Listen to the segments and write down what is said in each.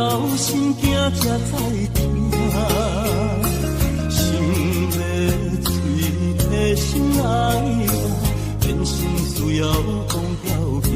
到心惊才知听，心要嘴提心爱我，变心需要讲条件。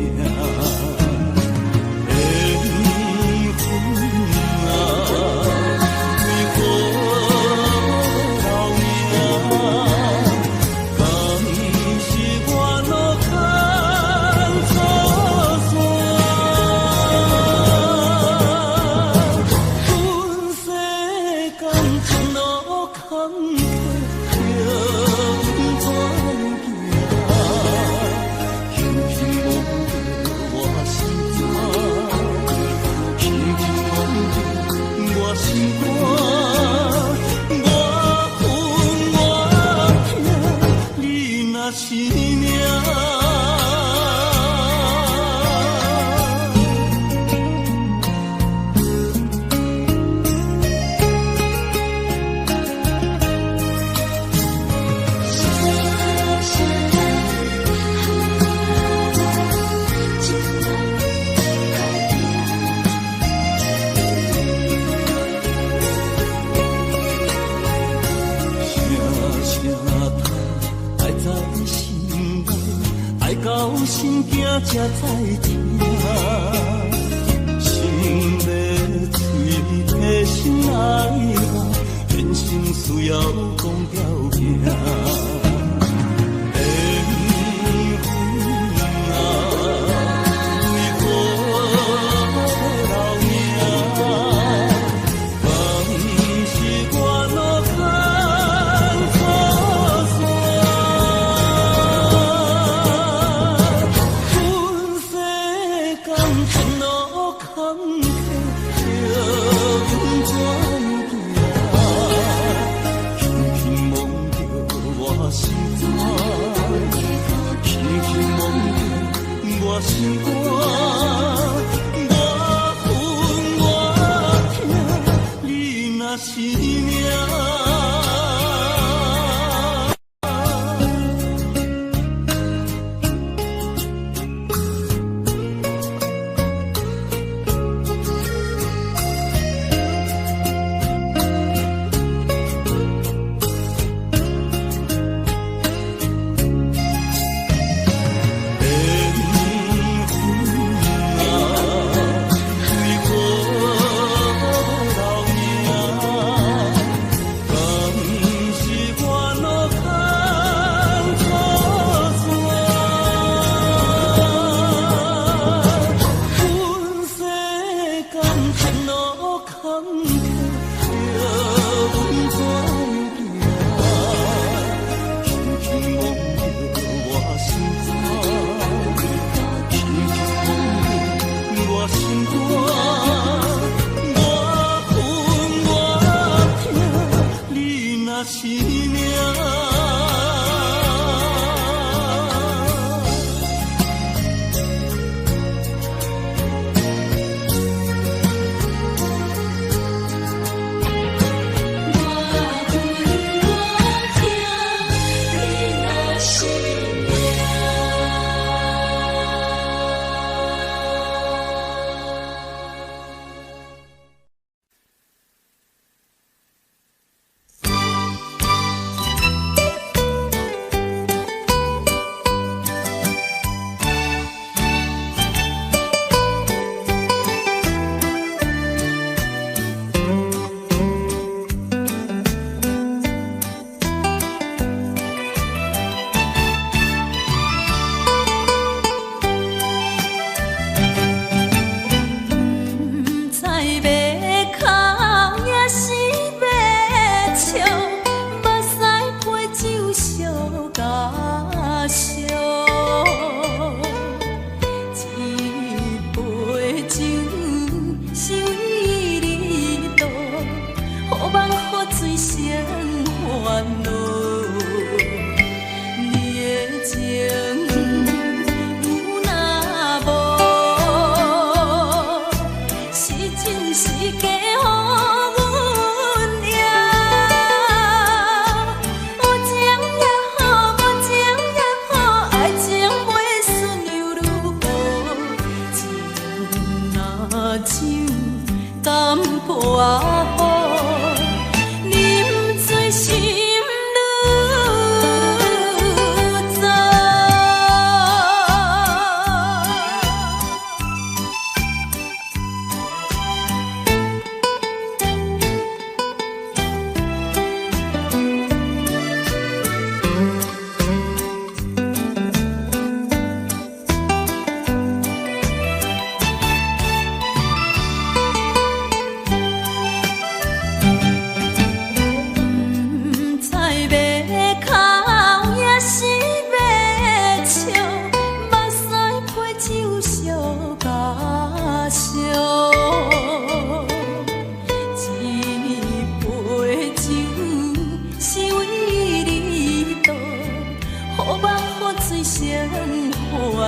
心惊才知听，心要嘴提心爱我，变心需要讲条件。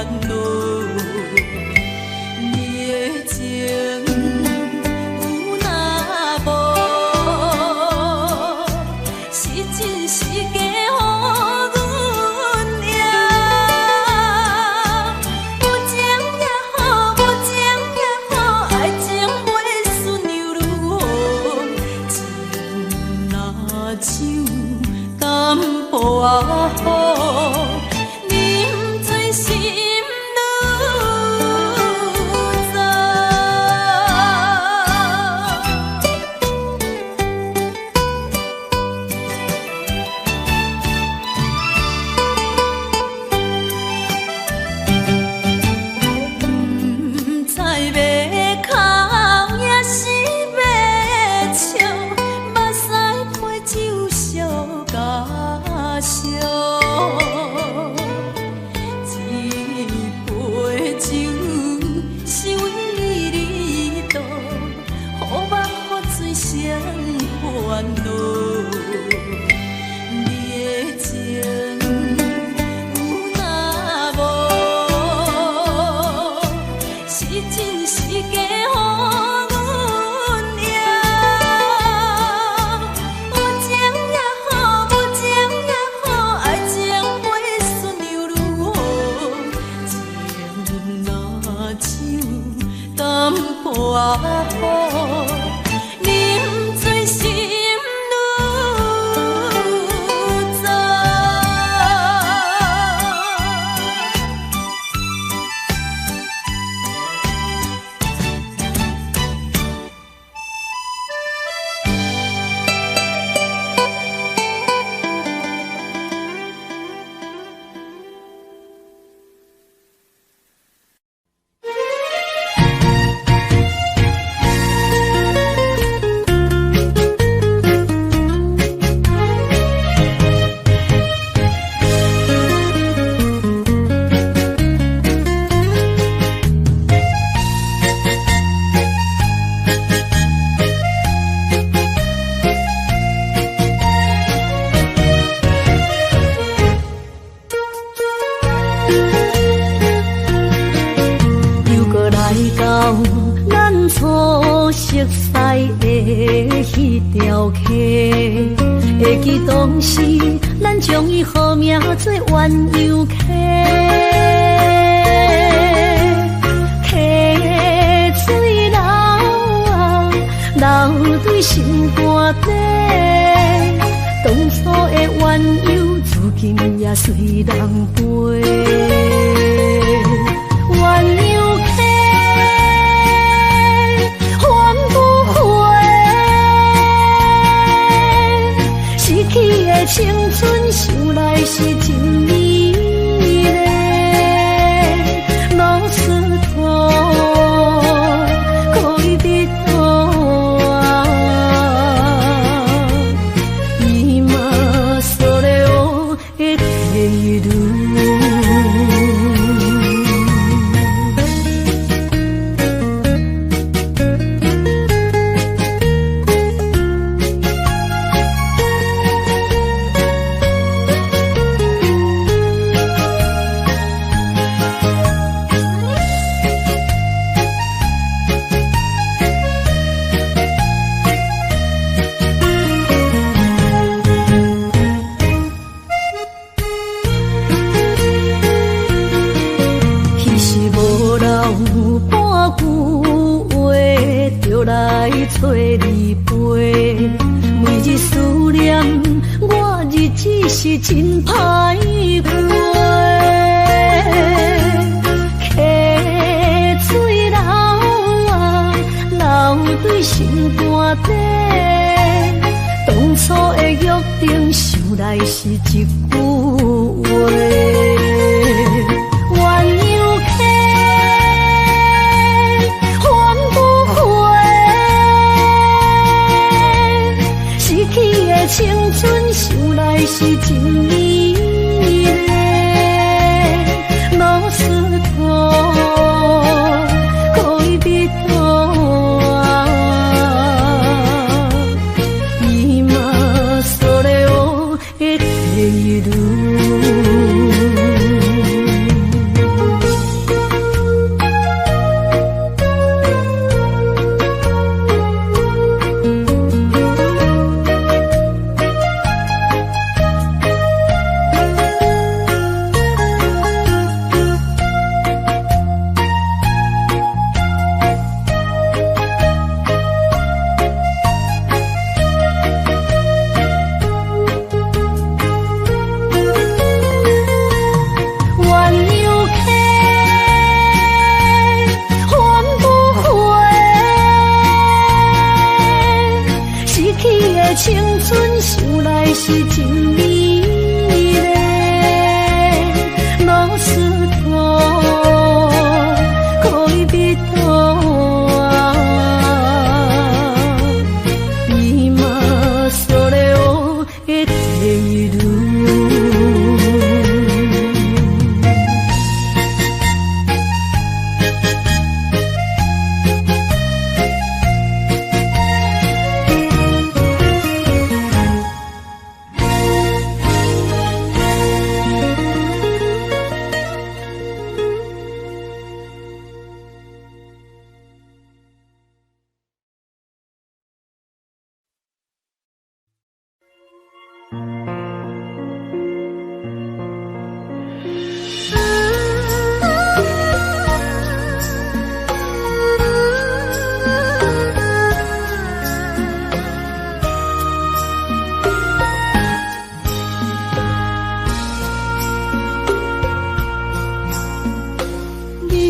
恼。你的情有若无，是真是假予阮赢。有情也好，无情也好，爱情袂顺又如何？情若像淡薄仔雨，啉醉心愈糟。不知要哭也是要笑，目屎配酒烧甲烧。一杯酒是为你倒，予目予嘴双烦恼。你的情有若无，是真是假予阮赢。有情也好，无情也好，爱情袂顺又如何？情若像淡薄仔雨，啉醉心愈糟。又搁来到咱初熟悉的迄条溪，会记当时咱将伊号名做鸳鸯溪。溪水流啊，流对心肝底。当初的鸳鸯，如今也随人飞。鸳鸯溪，还不回？失去的青春，想来是真美丽。老石头，可以伫倒啊？伊嘛所了的地路。来找你陪，每日思念我日子是真歹过。溪水流啊，流对心肝底。当初的约定，想来是一句话。青春想来是真美丽，老石头可以伫倒啊？伊嘛所了的地路。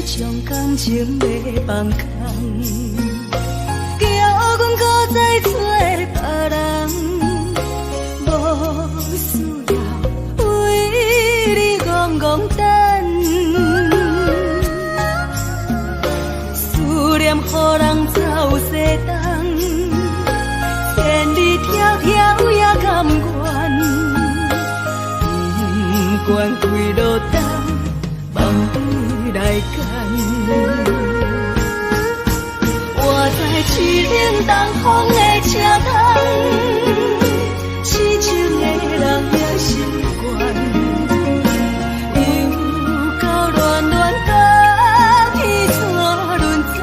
将感情要放空，叫阮搁再找别人，无需要为你戆戆等。思念予人走西东，千里迢迢也甘愿，不管几落冬。梦对来干，我在七岭东风的车窗，痴情的人也习惯，又到乱乱甲天山轮转，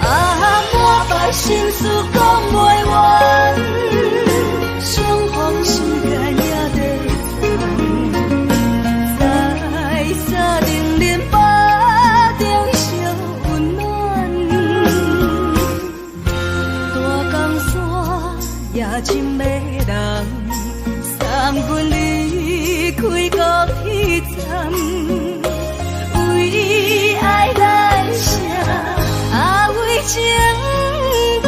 满腹心事讲袂完，相逢时间也在。真迷人，送阮离开高铁站，为爱来生，为情长。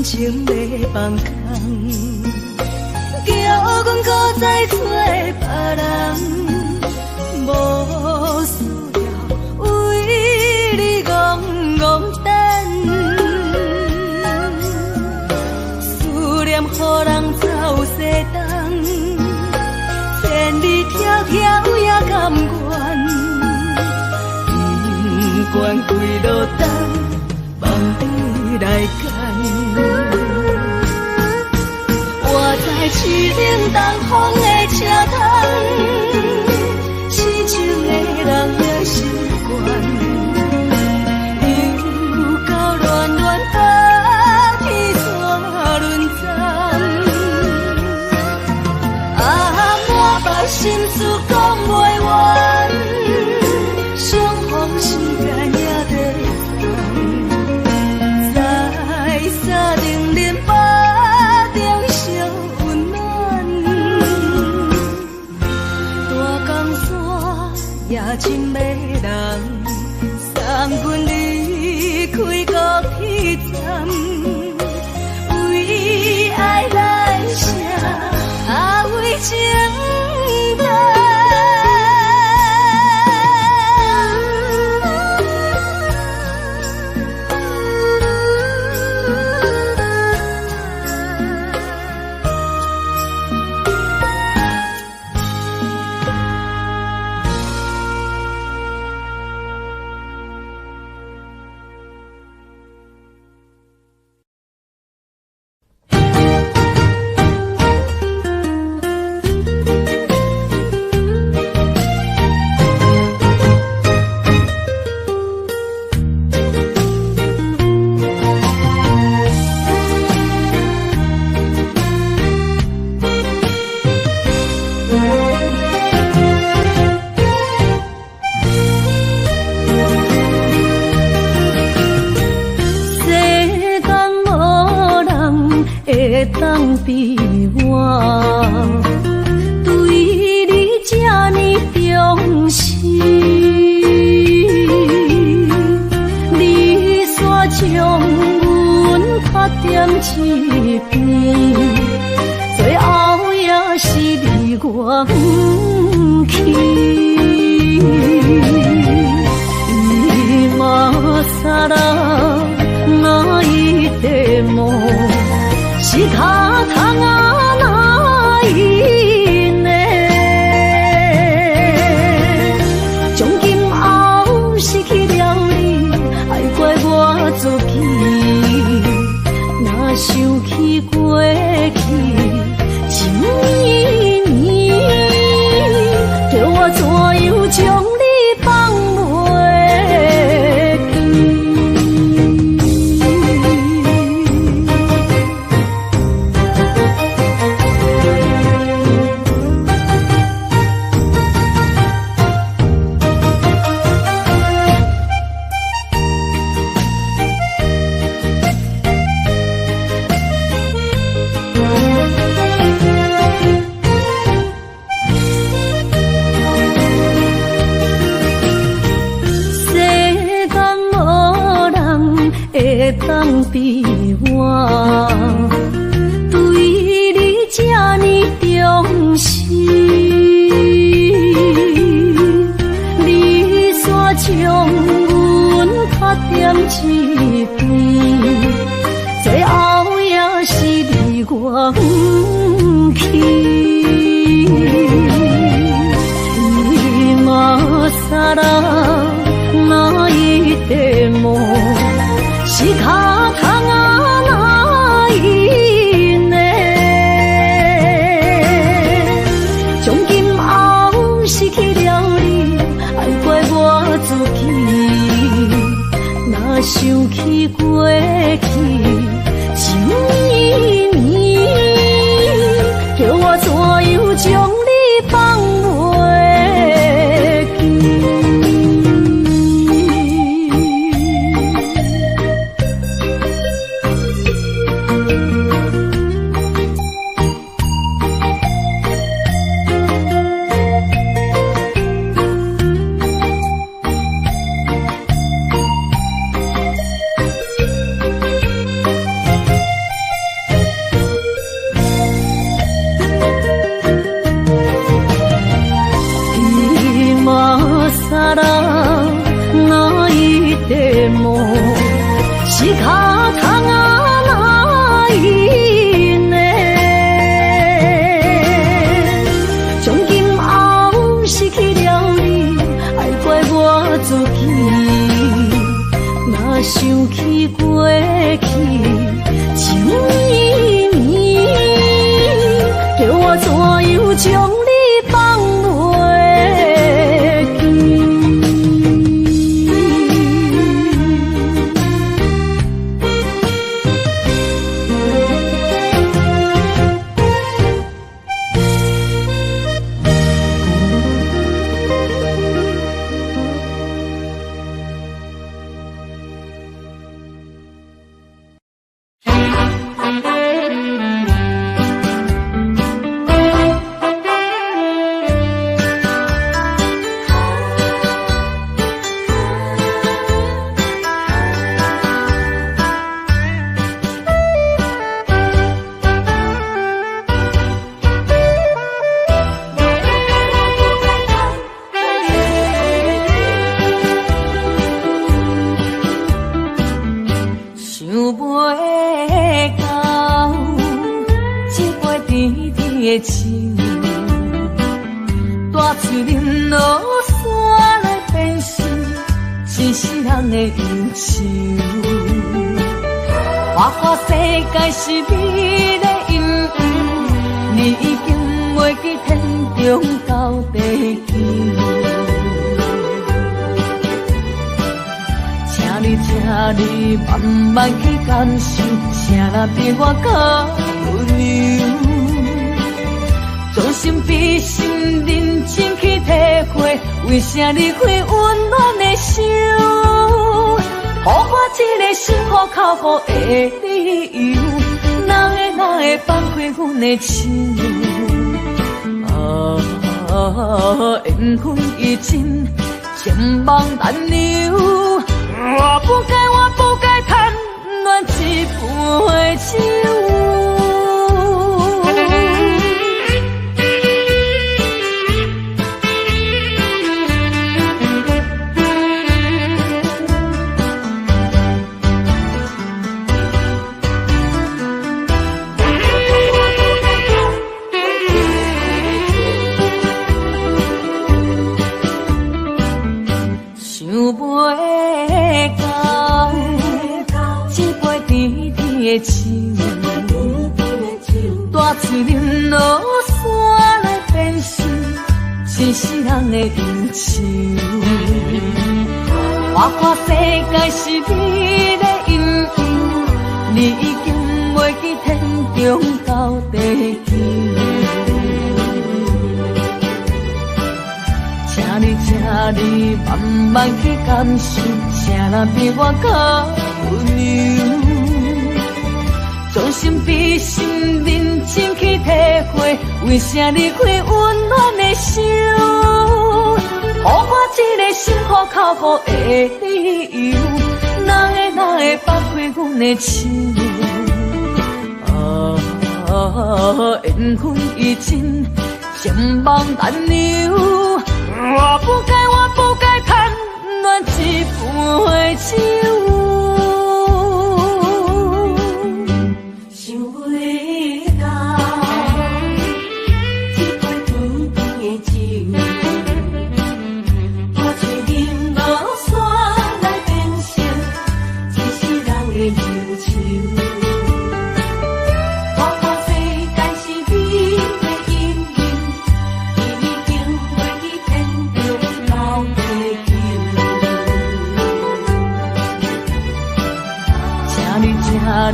情要放空，叫阮搁再找别人，无需要为你戆戆等。思念予人走西东，千里迢迢也甘愿，不管几落冬，梦对来干。我在七岭东风的车窗，痴情的人也习惯，又到乱乱甲天山轮转，满腹心事讲袂完，相逢时间也在。沙冷冷巴中烧温暖，大江山也真迷人，送阮离开高铁站，为爱来生，为情长。当比我对你这呢重视，你煞将阮拍点一边，最后也是离我不去。今さら泣いても仕方がないね。从今后失去了你，爱怪我自己，若想起会当比我对你这呢重视，你煞将阮较点一边，最后也是离我不去。今さら哪一点梦？是脚空啊哪一呢？从今后失去了你，爱怪我自己。若想起过去情绵绵，叫我怎样将你放袂记？是脚空啊哪一呢？从今后失去了你，爱怪我自己。若想起过去情绵绵，叫我怎样将你放袂记？是美的阴影，你已经袂记天中到地球。请你慢慢去感受，啥若比我较温柔。将心比心，认真去体会，为啥离开温暖的手？予我一个心苦口苦的理由。哪会放开阮的心？缘分已尽，千万难留。我不该贪恋一杯酒。大嘴忍落山来变心，真是人的忧愁。我看世界是美的阴影，你已经袂记天中到地球。请你慢慢去感受，啥若比我较温柔。将心比心，认真去体会，为啥离开温暖的手？予我一个心苦口苦的理由，哪会放阮的手。缘分已尽，情网难留。我不该贪恋一杯酒。想袂到，一杯甜甜的酒，我却饮落山来变成一世人的忧愁。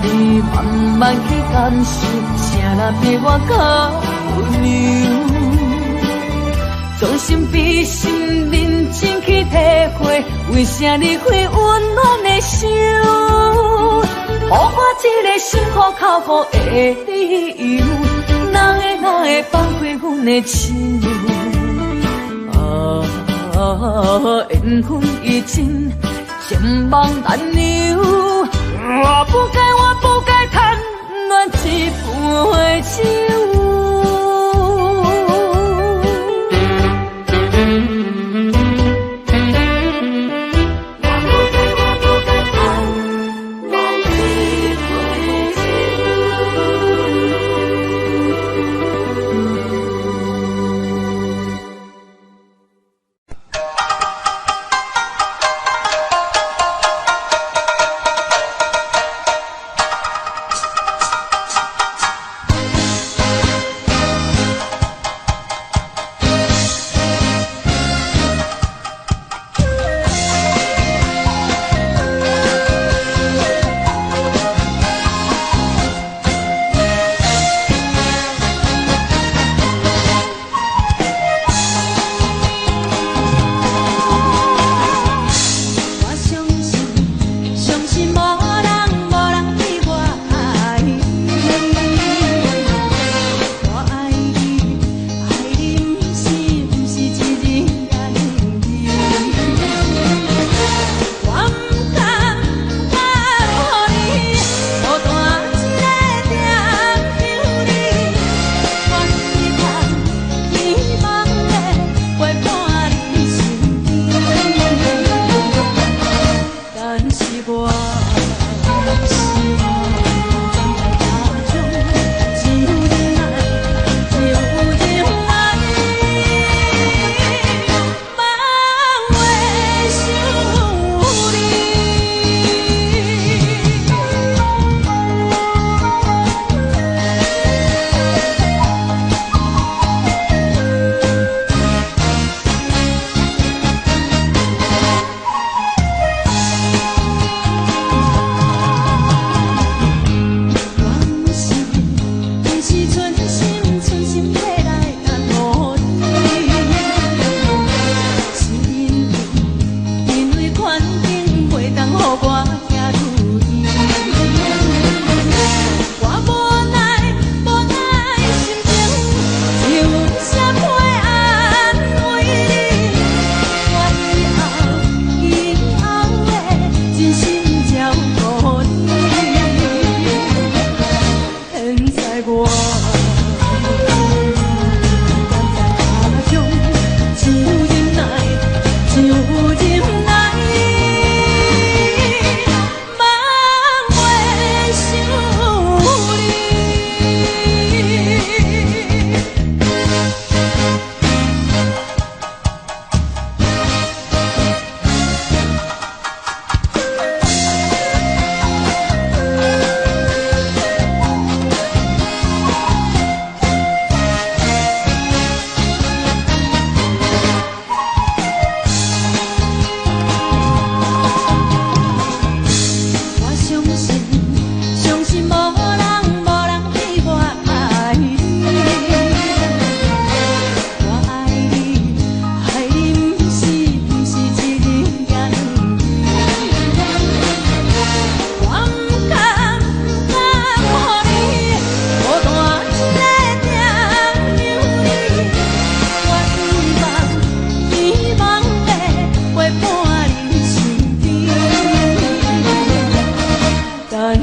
你慢慢去感受，啥人比我较温柔？将心比心，认真去体会，为啥离开温暖的手？予我一个心苦口苦的理由，哪会放开阮的手？缘分已尽，情网难留。我不该贪恋一杯酒。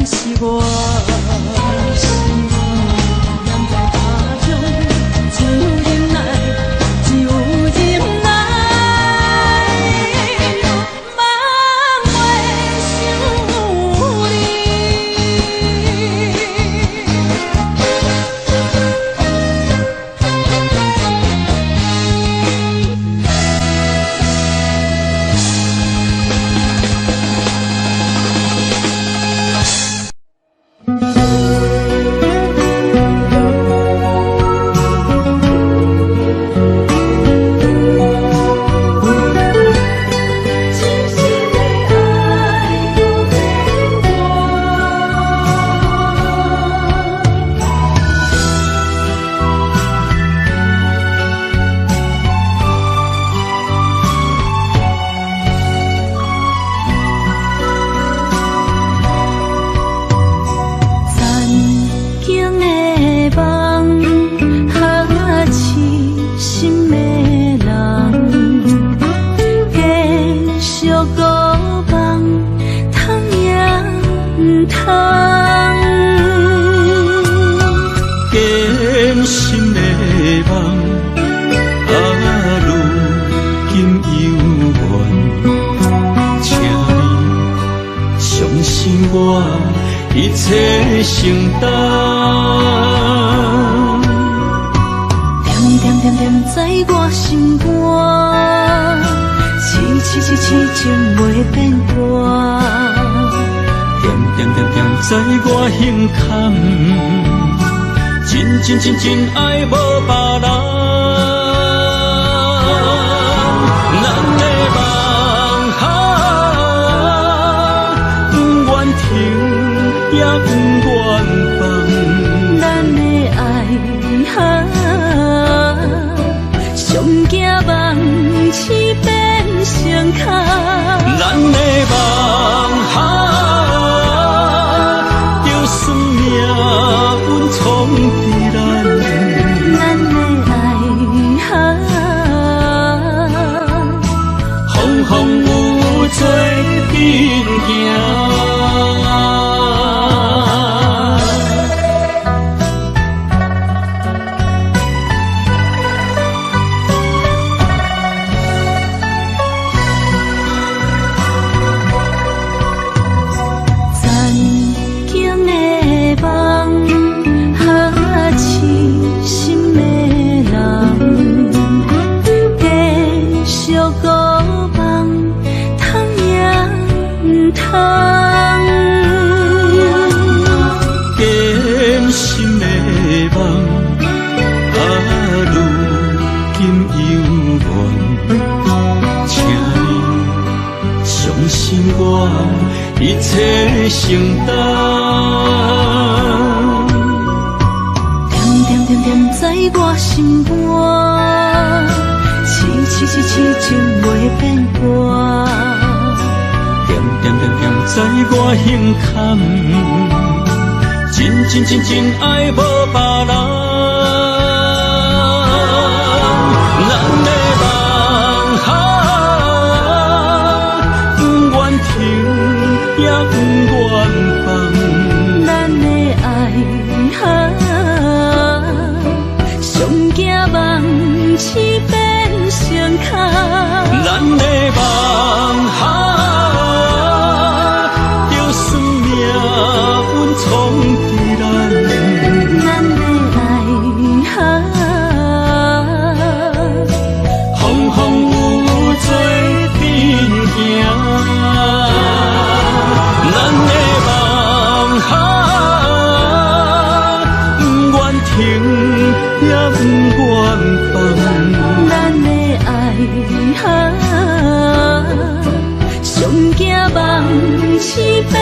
是我。一切承担，点点点点在我心肝，痴痴痴痴情袂变卦，点点点点在我胸坎，真真真真爱无别人，咱的梦哈，不愿停。也不愿放，咱的爱哈，上惊梦痴变成空。咱的梦哈，就算命运冲敌咱，咱的爱哈，风风雨做阵行。一切承担，点点点点在我心肝，痴痴痴痴情袂变卦，点点点点在我胸坎，真真真真爱无别人，咱的梦哈，不愿停。也不愿放，咱的爱哈，上惊梦痴变成空。咱的梦哈，就算命运冲敌咱，咱的爱哈，风风雨做阵行。咱的梦哈，不愿停，也不愿放。咱的爱哈，上惊梦痴变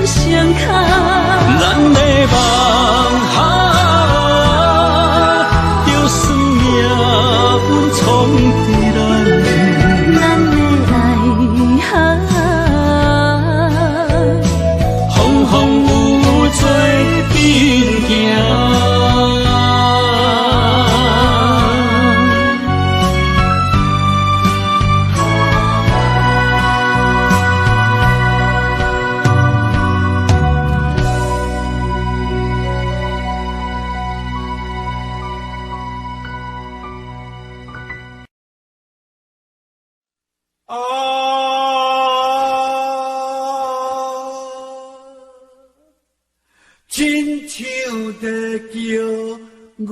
成空。咱的梦哈，就算命运冲敌咱，咱的爱哈。风风雨做阵行。亲像在叫我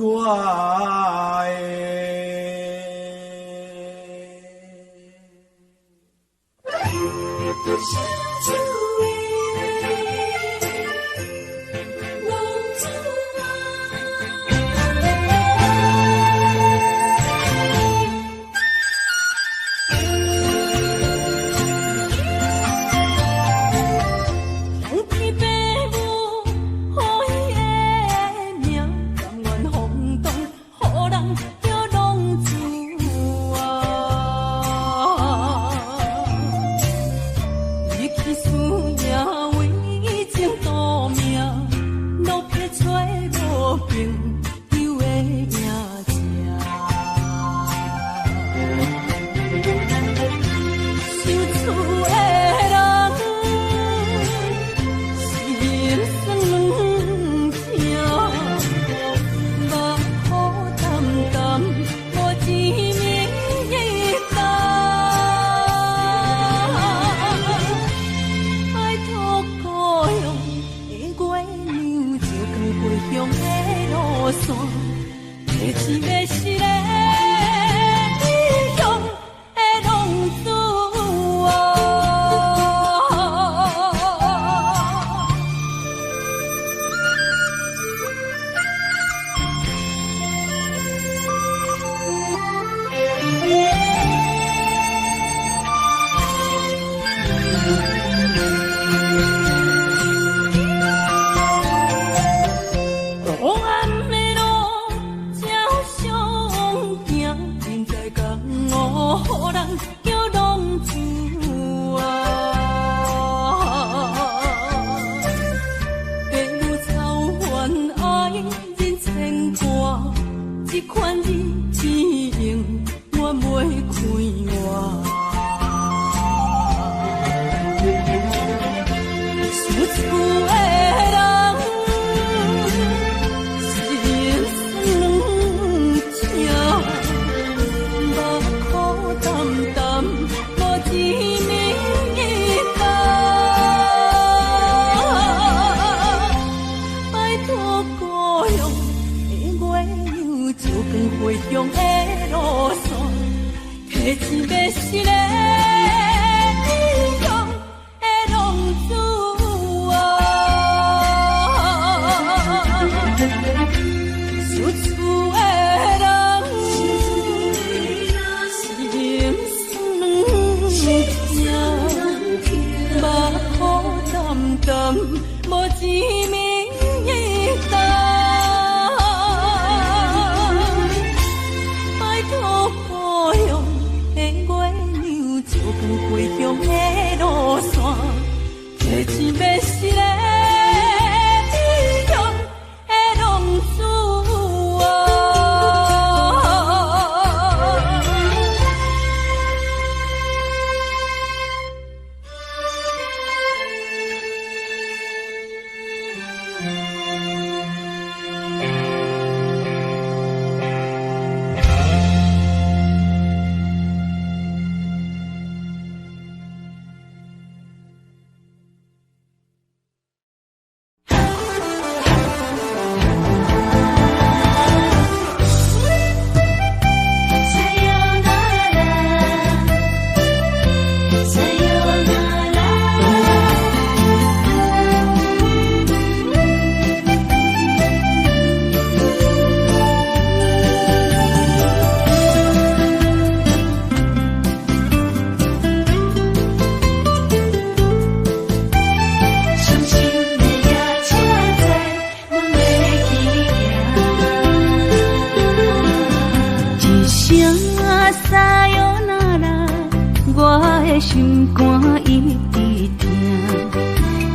心肝一直疼，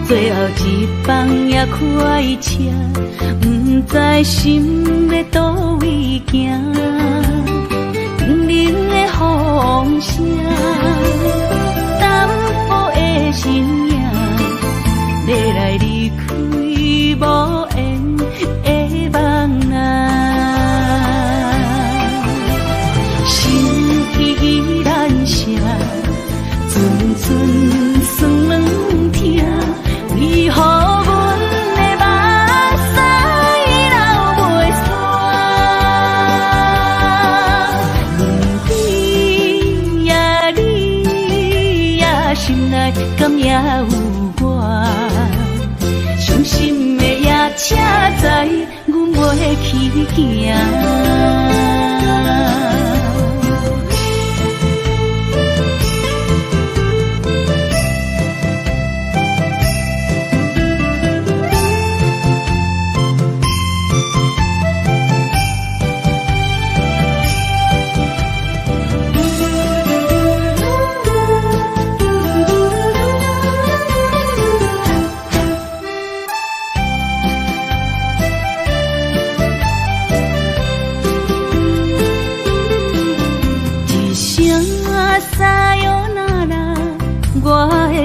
最后一放也开车，不知心要倒位行，冷冷的风声，淡薄的身影，要来离开无缘的梦啊，心依依然舍。寸寸酸软疼，为何阮的梦去行。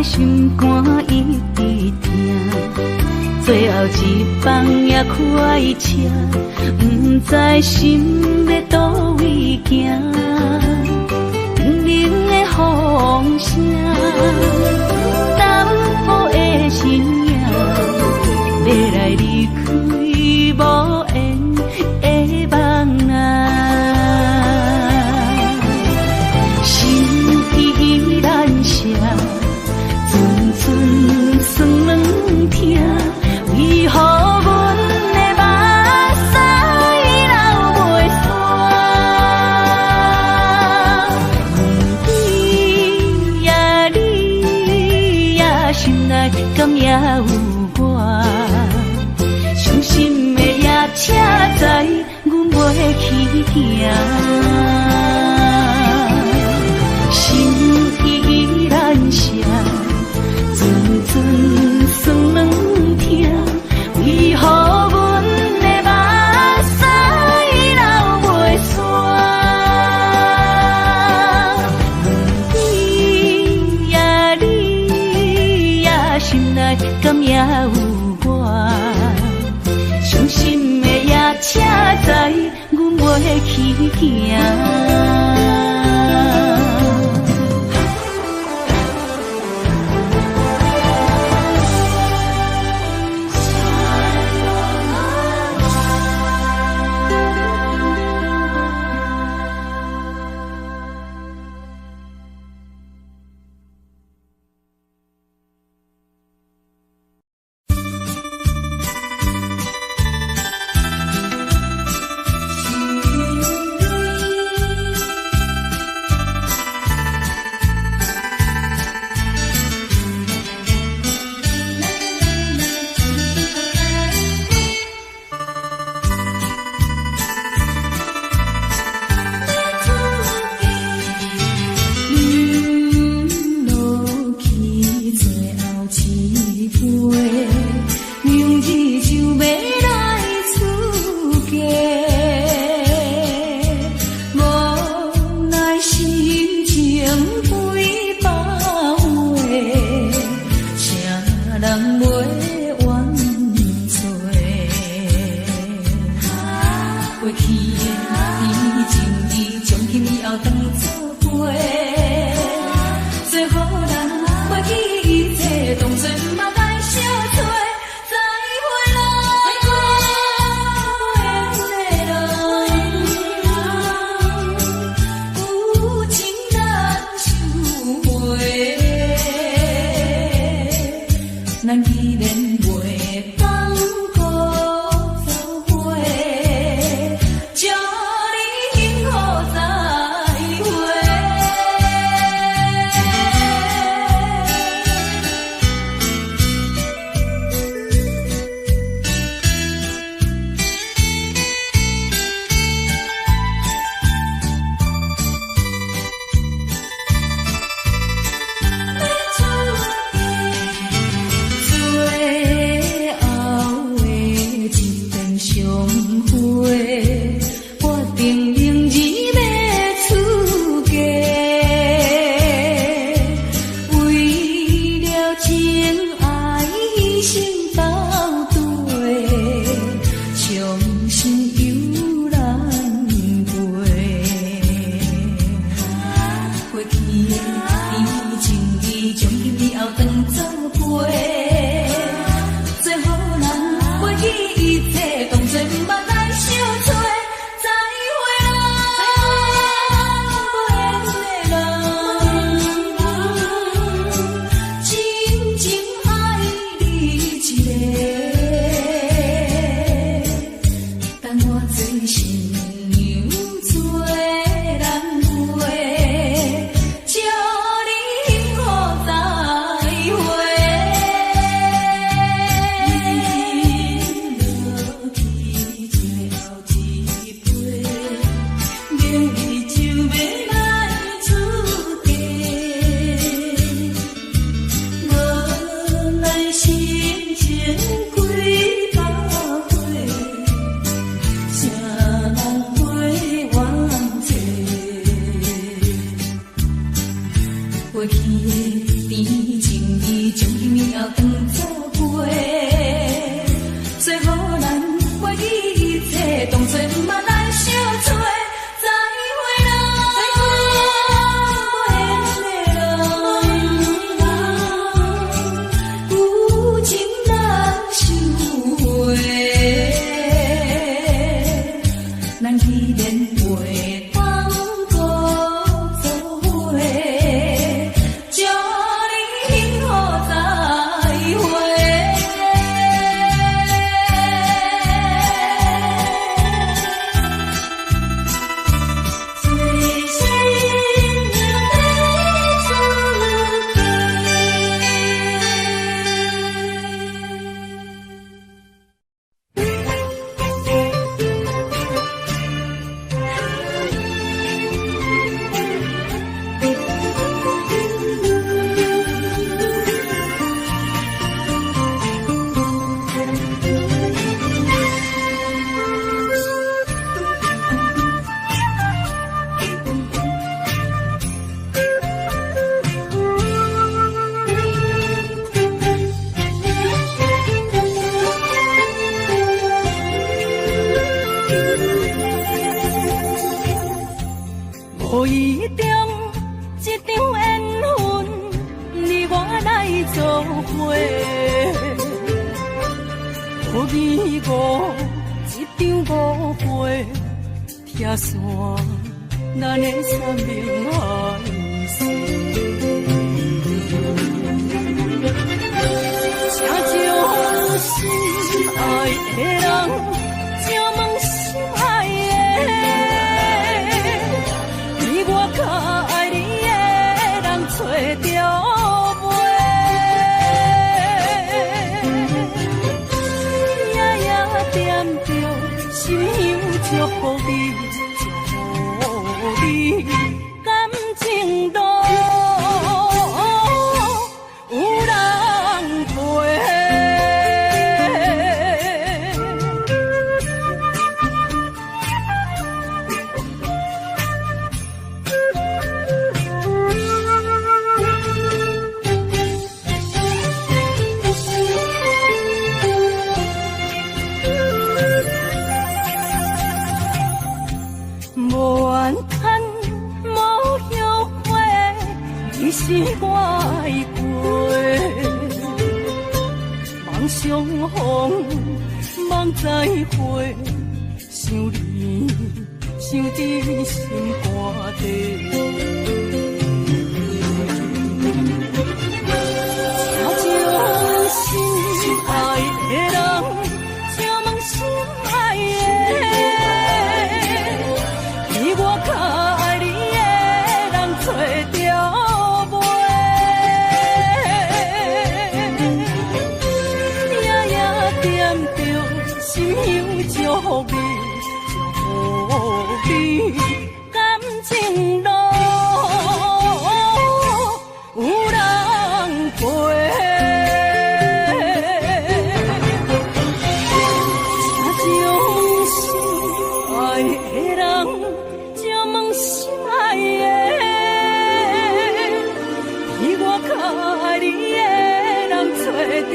心肝一直疼，最后一放也开车，不知心要倒位行。冷冷的风声，淡薄的身影，要来离开无缘的梦啊，心依然舍。寸算软疼，为何阮的目屎流袂煞？问你呀，心内敢也有我？伤心的夜车载，阮袂去行。心依然舍。寸算软疼，为何阮的目屎流袂煞？问你呀，心内敢也有我？伤心的夜车载，阮袂去行。义五，一张五花拆散，咱的三明爱死。请将心爱的人，请问心爱的，比我较爱你的人找着。心香祝福你，祝福你，感情路有人陪。是我的过，梦相逢，梦再会，想你，想伫心肝底。请将心爱的人，请问心爱的，比我较爱你的人找着。心香祝福你，祝福你，感情路有人陪。请将心爱的人，请问心爱的，比我较爱你的人找着。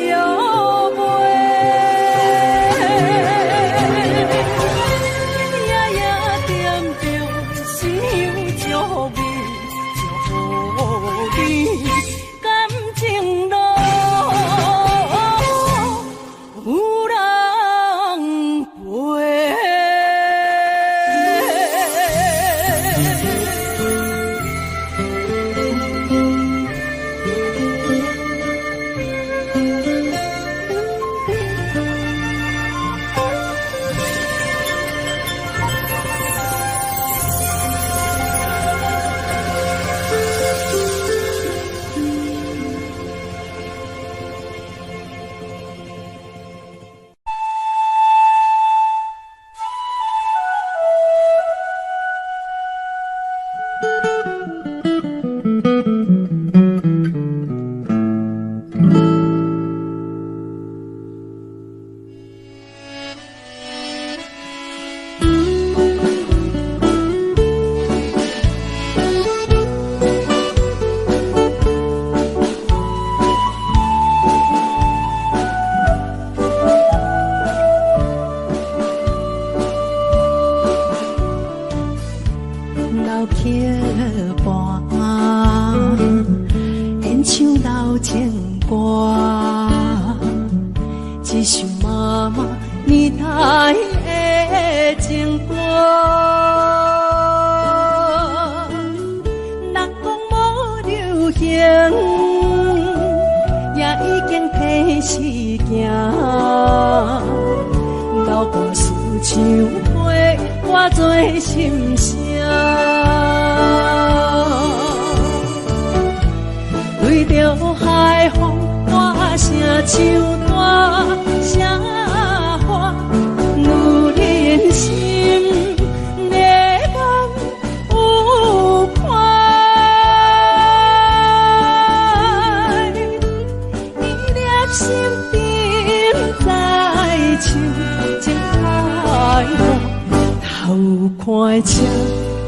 看车，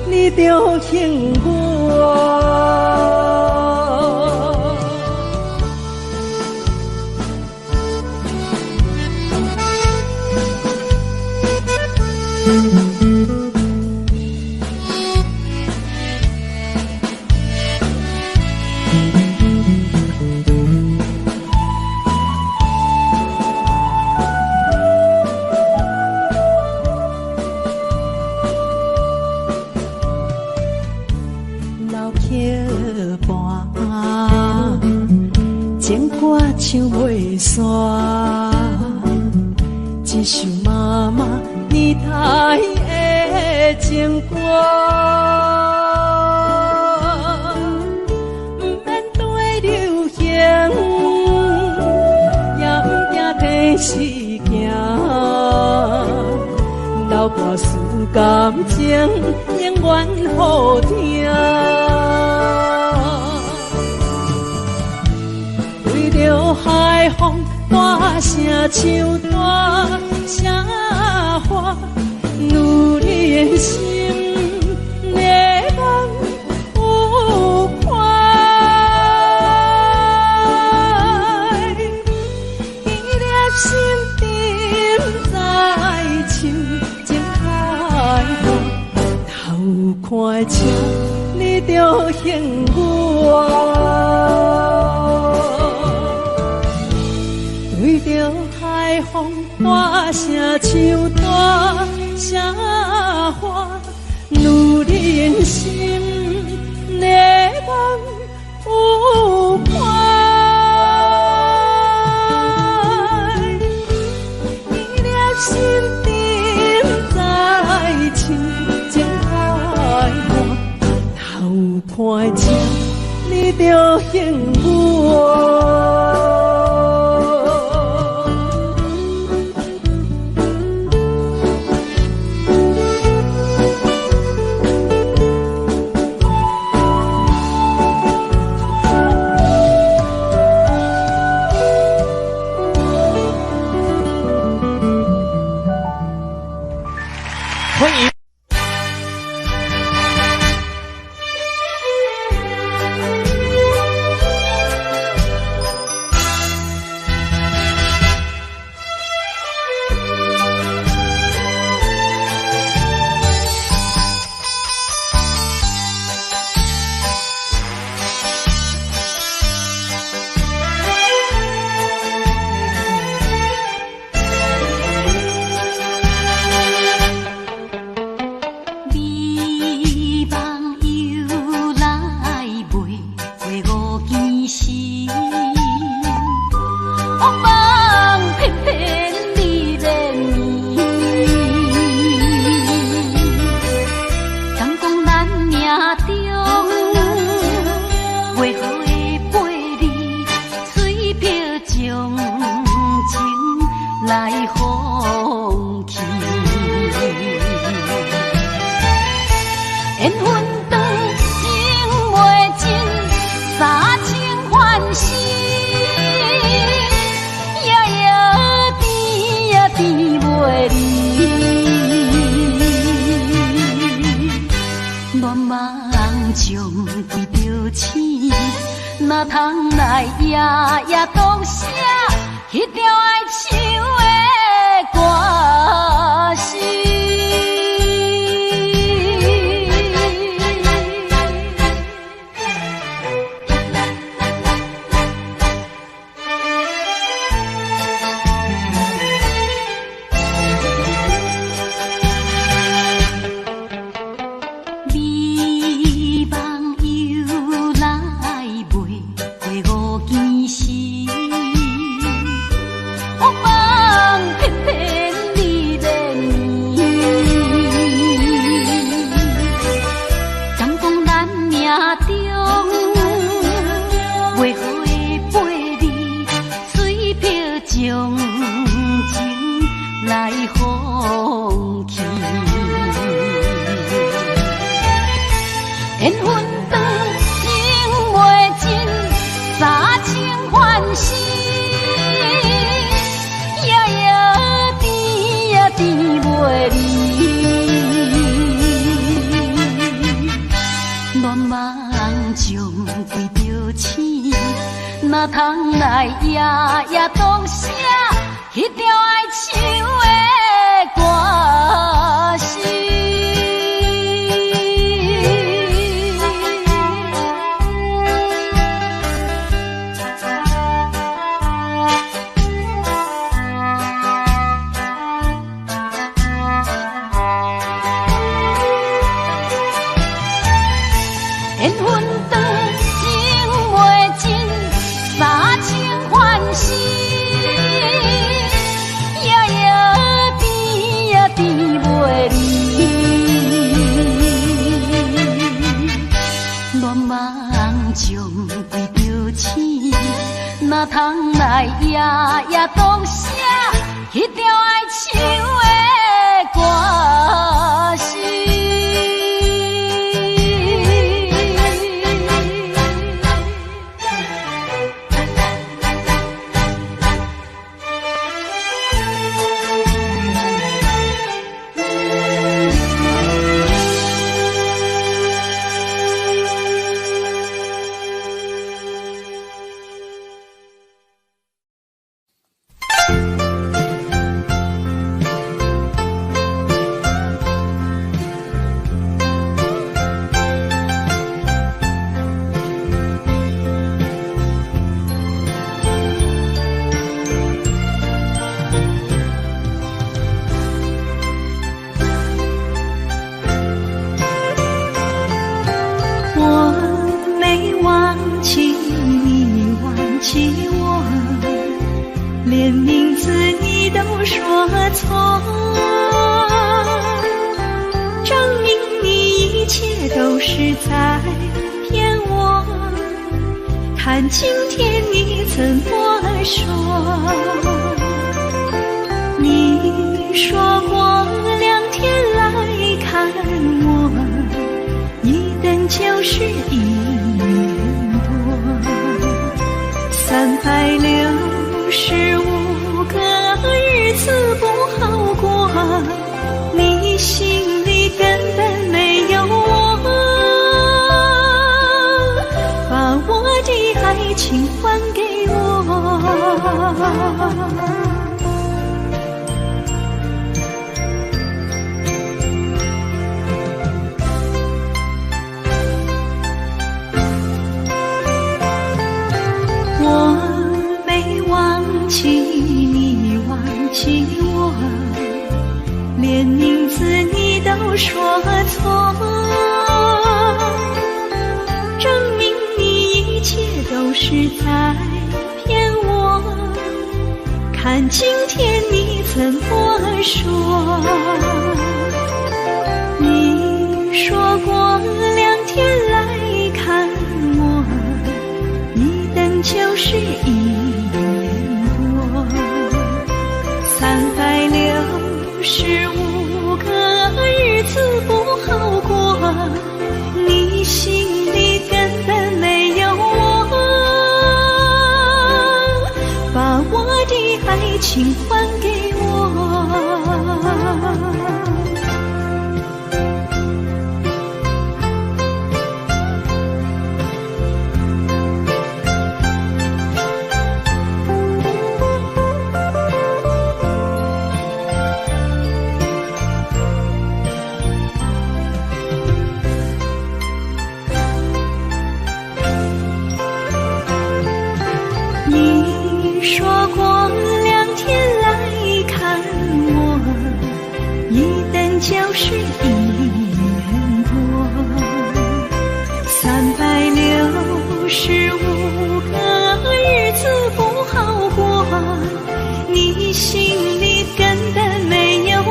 你着幸我。一首妈妈年代的情歌，不免对流行，也不惊天时行。流歌词感情永远好听，为着海风大声唱大声话，女人心热望有快，依恋心沉在唱情开花，头看车你着幸我。对着海风大声唱大声话，女人心热望有快，依恋心沉在唱情开花，头看车你着幸我。欢迎。哪通来夜夜讲写迄条爱唱的歌词？哪通来夜夜讲写迄条爱唱的歌词？缘分长情袂尽，三情欢喜。夜夜当写迄条爱唱的歌词。连名字你都说错，证明你一切都是在骗我。看今天你怎么说？你说过2天来看我，一等就是1年多。365个日子不好过，你心里根本没有我，把我的爱情还给我。你忘记我，连名字你都说错，证明你一切都是在骗我。看今天你怎么说？你说过2天来看我，一等就是1年。365个日子不好过，你心里根本没有我，把我的爱情还给我。你说过2天来看我，一等就是1年多。365个日子不好过，你心里根本没有我，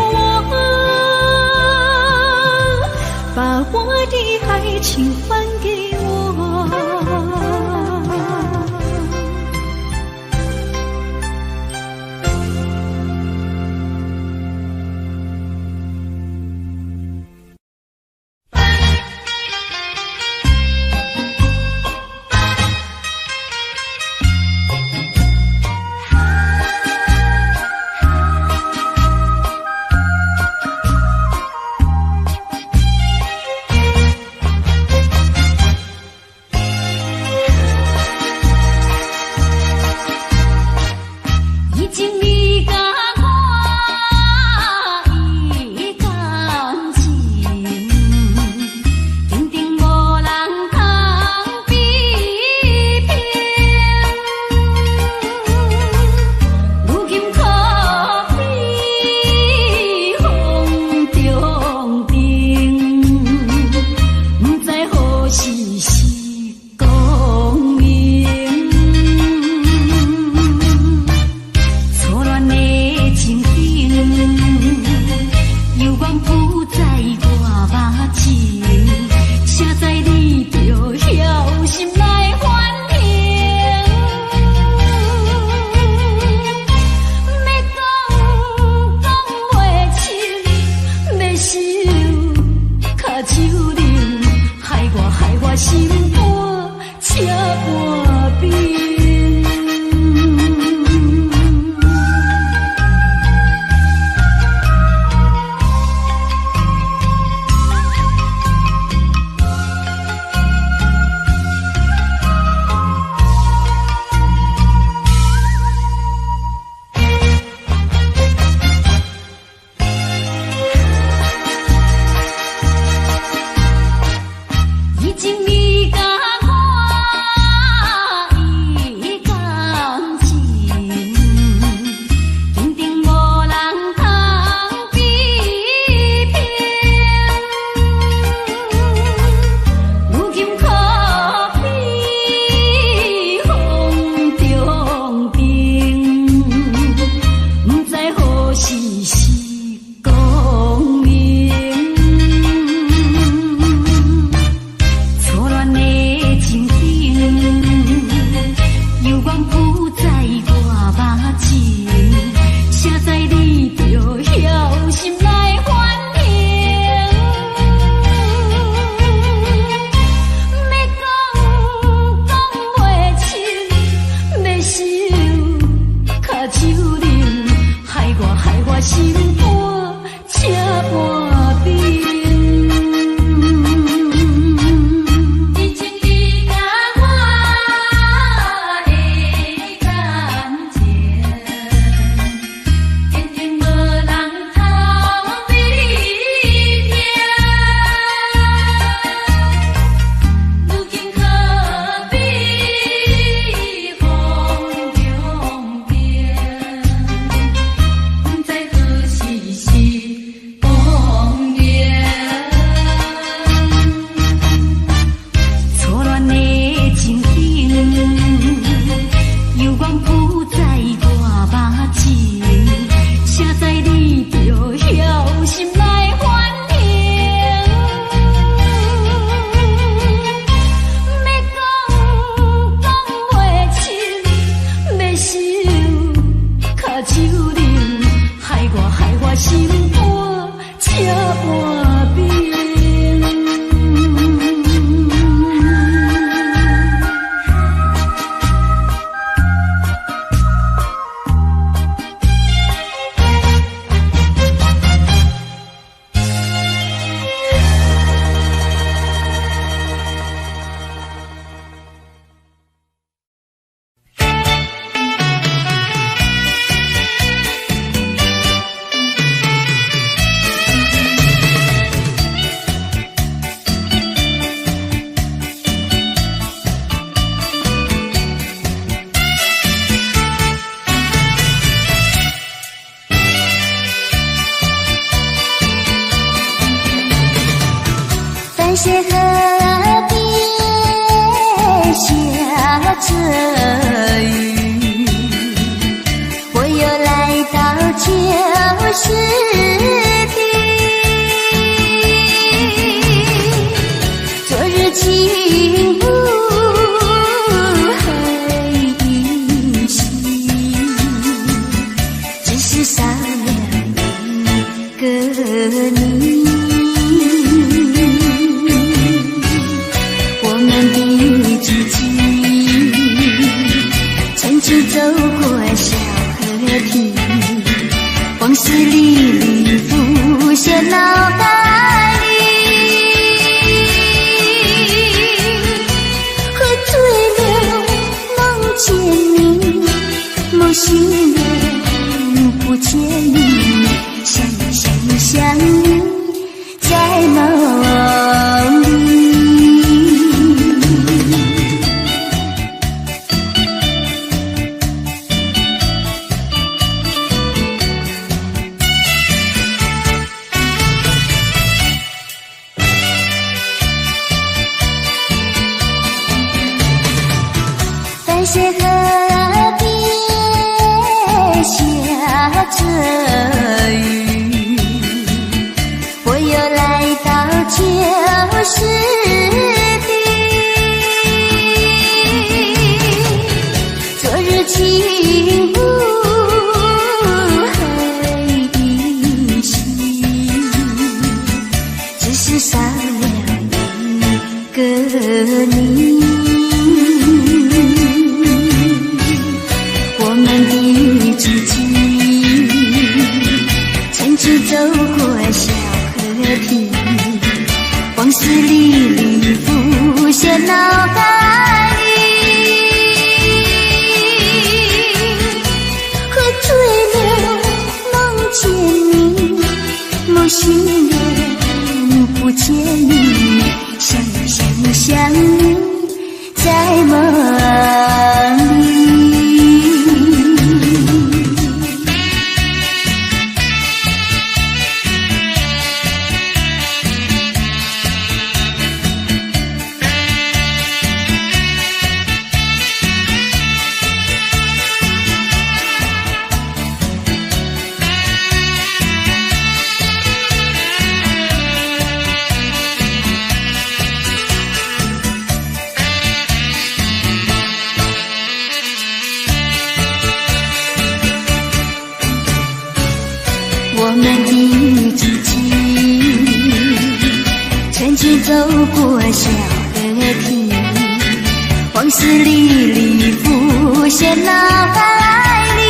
把我的爱情还给我。心肝车半边。以前你甲我的感情，偏偏无人通比你听。如今可比风中变，不知何时是光年。错乱的情景，犹原浮在我目前，谁知你就晓心来反应。要讲袂清，要想卡手冷，害我心肝车半边。番泻河边下着雨，我又来到旧时地。昨日情不黑依稀，只是少了一个你。走过小河堤，往事历历浮现脑海里。喝醉了梦见你，梦醒了不见你，想你在梦里。番泻河边下着雨，我又来到旧时地。昨日情不黑依稀，只是少了一个你。我们的知己，曾经走过小河堤，往事历历浮现脑海里。喝醉了梦见你，梦醒了不见你，想你在梦里。我们的知己，曾经走过小河堤，往事历历浮现脑海里。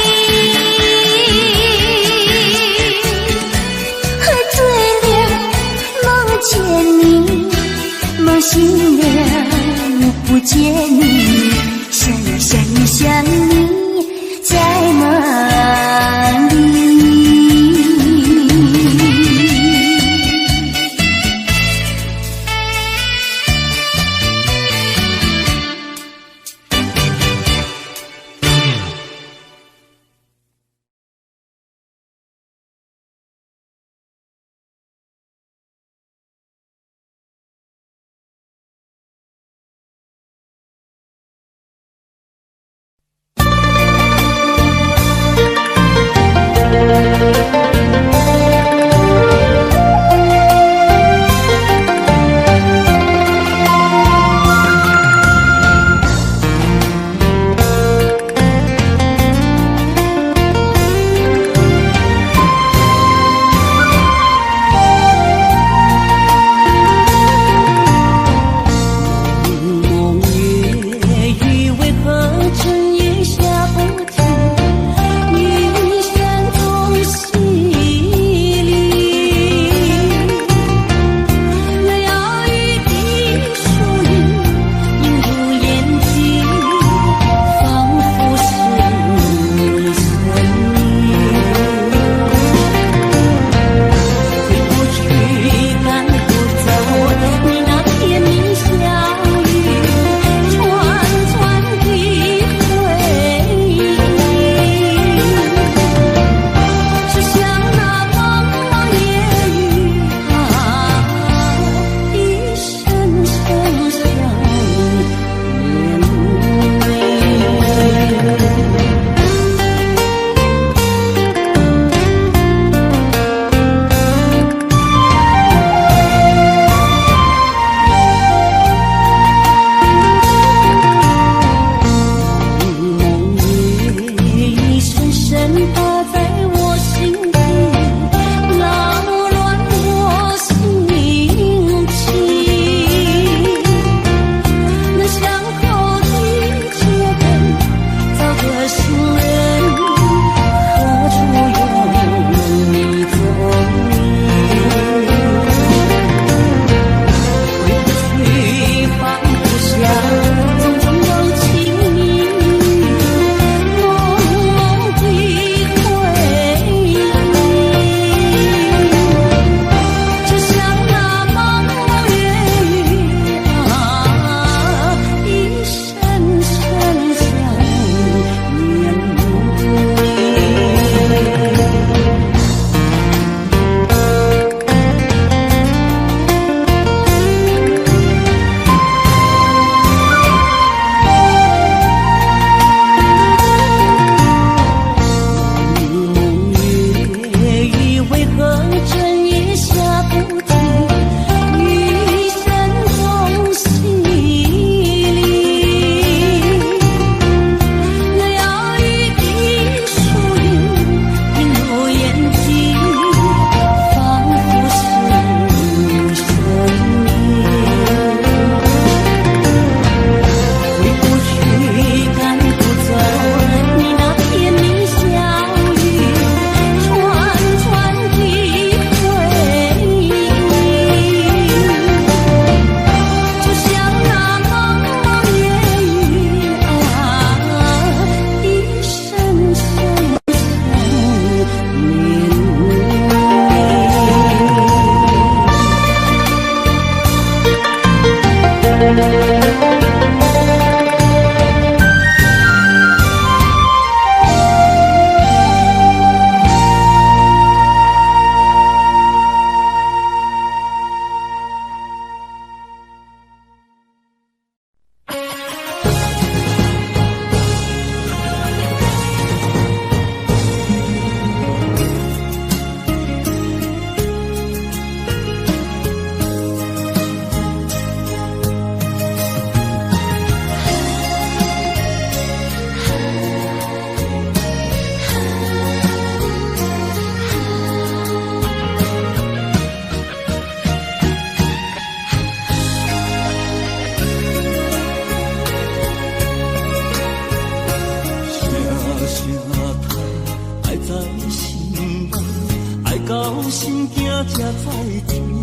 到心惊才知听，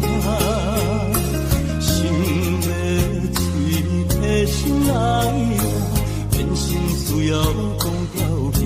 心要嘴提心来话，变心需要讲条件。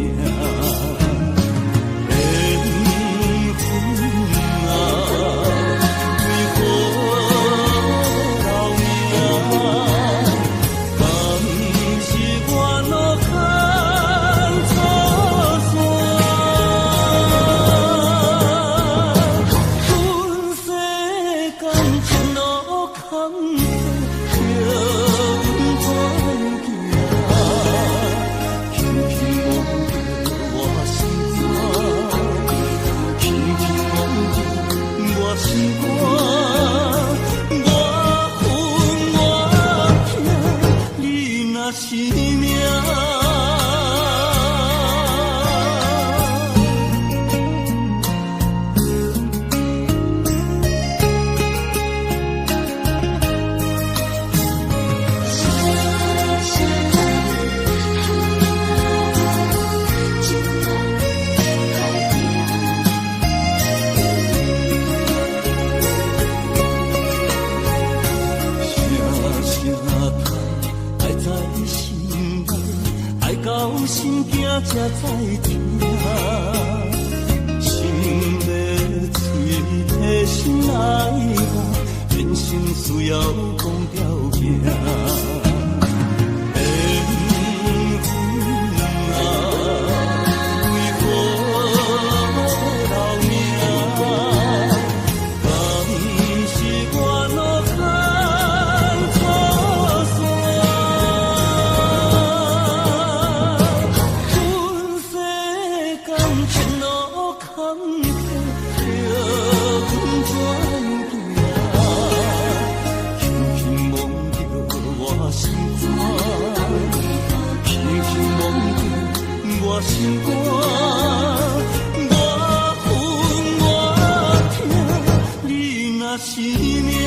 心惊才知听，心要嘴提心来话，人生需要讲条件。心肝，我分我听，你若是命。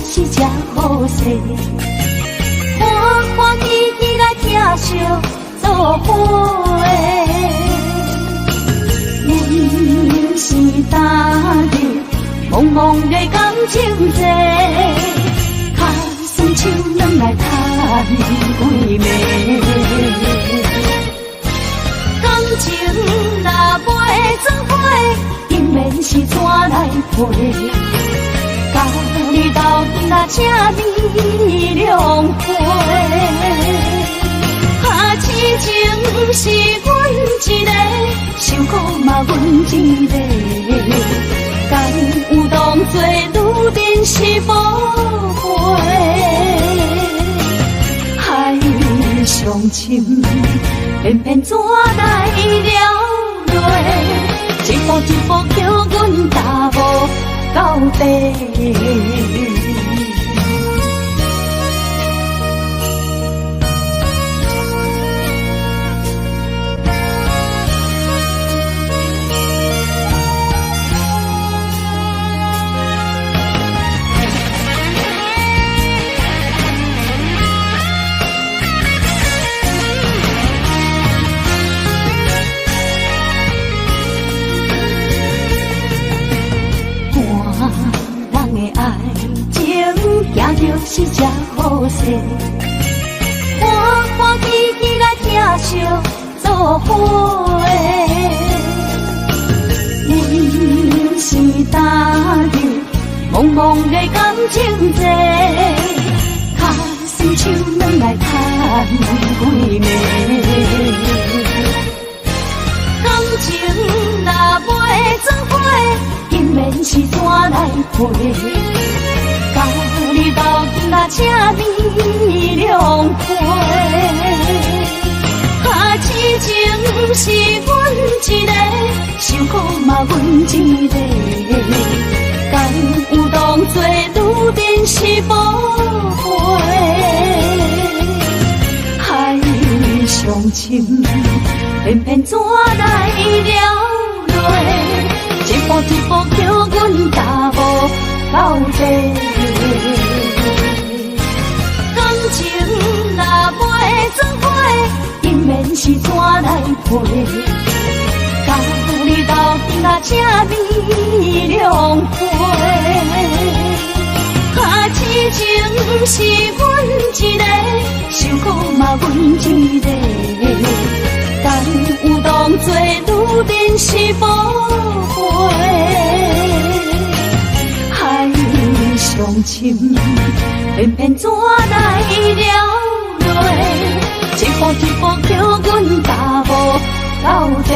是这好势，欢欢喜喜来听相作伙。人生大日，茫茫的感情债，卡算手软来叹归暝。感情若袂做伙，定然是怎来陪？这美良花。啊，痴情是阮一个，伤苦嘛阮一个，敢有当作女人是无陪？海上深，偏偏怎来了落？一步一步叫阮踏无到底。就是这好势，欢欢喜喜来疼惜做伙。阮是踏入茫茫的感情债，脚酸手软来叹几暝。感情若袂做伙，因免是怎来陪？甲你斗阵啊，这美良花。啊，痴情是阮一个，伤苦嘛阮一个，敢有当作女人是无陪？海上深，偏偏怎来了落？一步一步叫阮踏无到底。感情若袂做伙，因免是怎来陪？甲你斗阵啊，这美良花。啊，痴情是阮一个，伤苦嘛阮一个，敢有当作女人是无陪？海上深，偏偏怎来了落？一步一步叫阮踏无到底。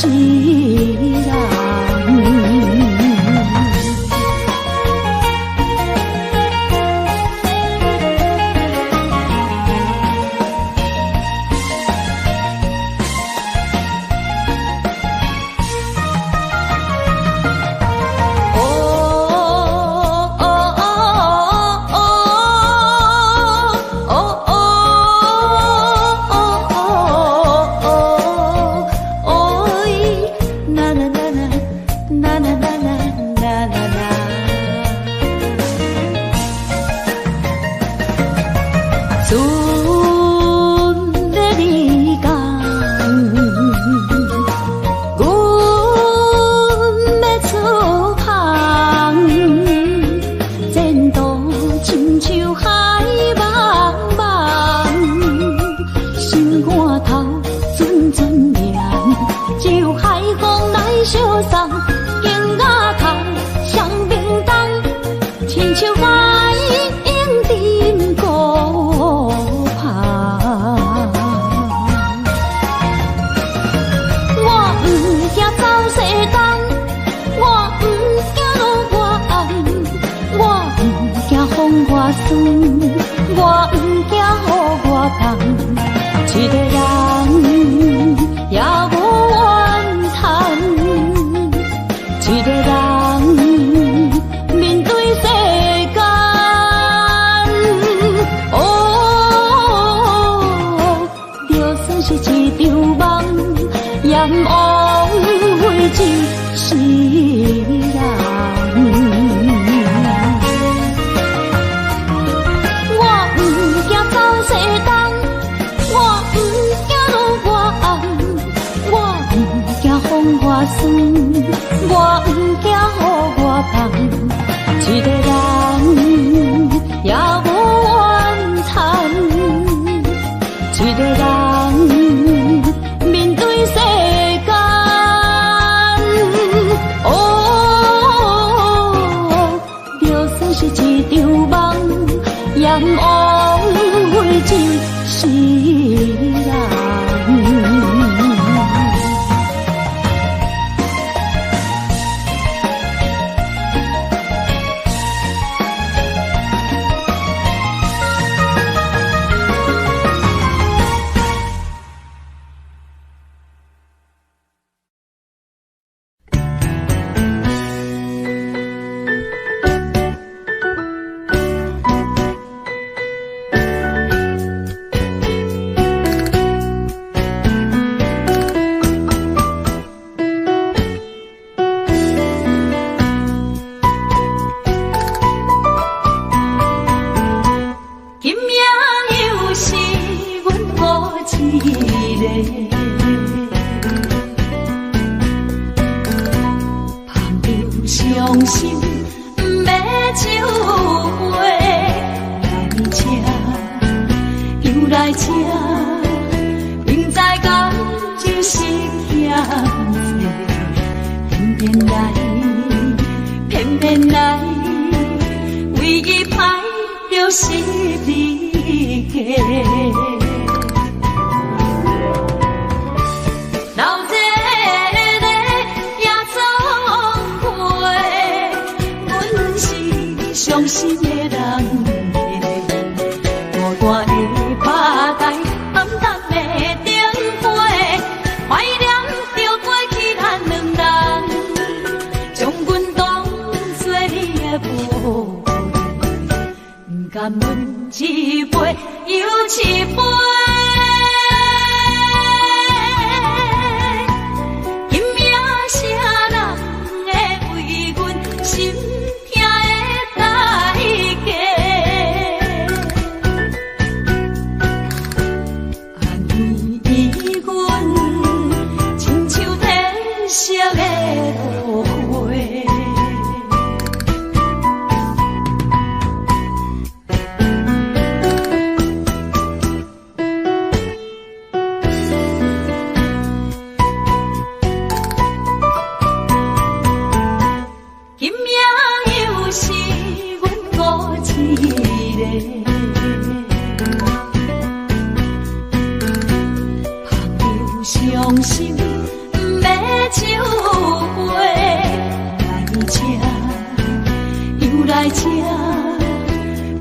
是人。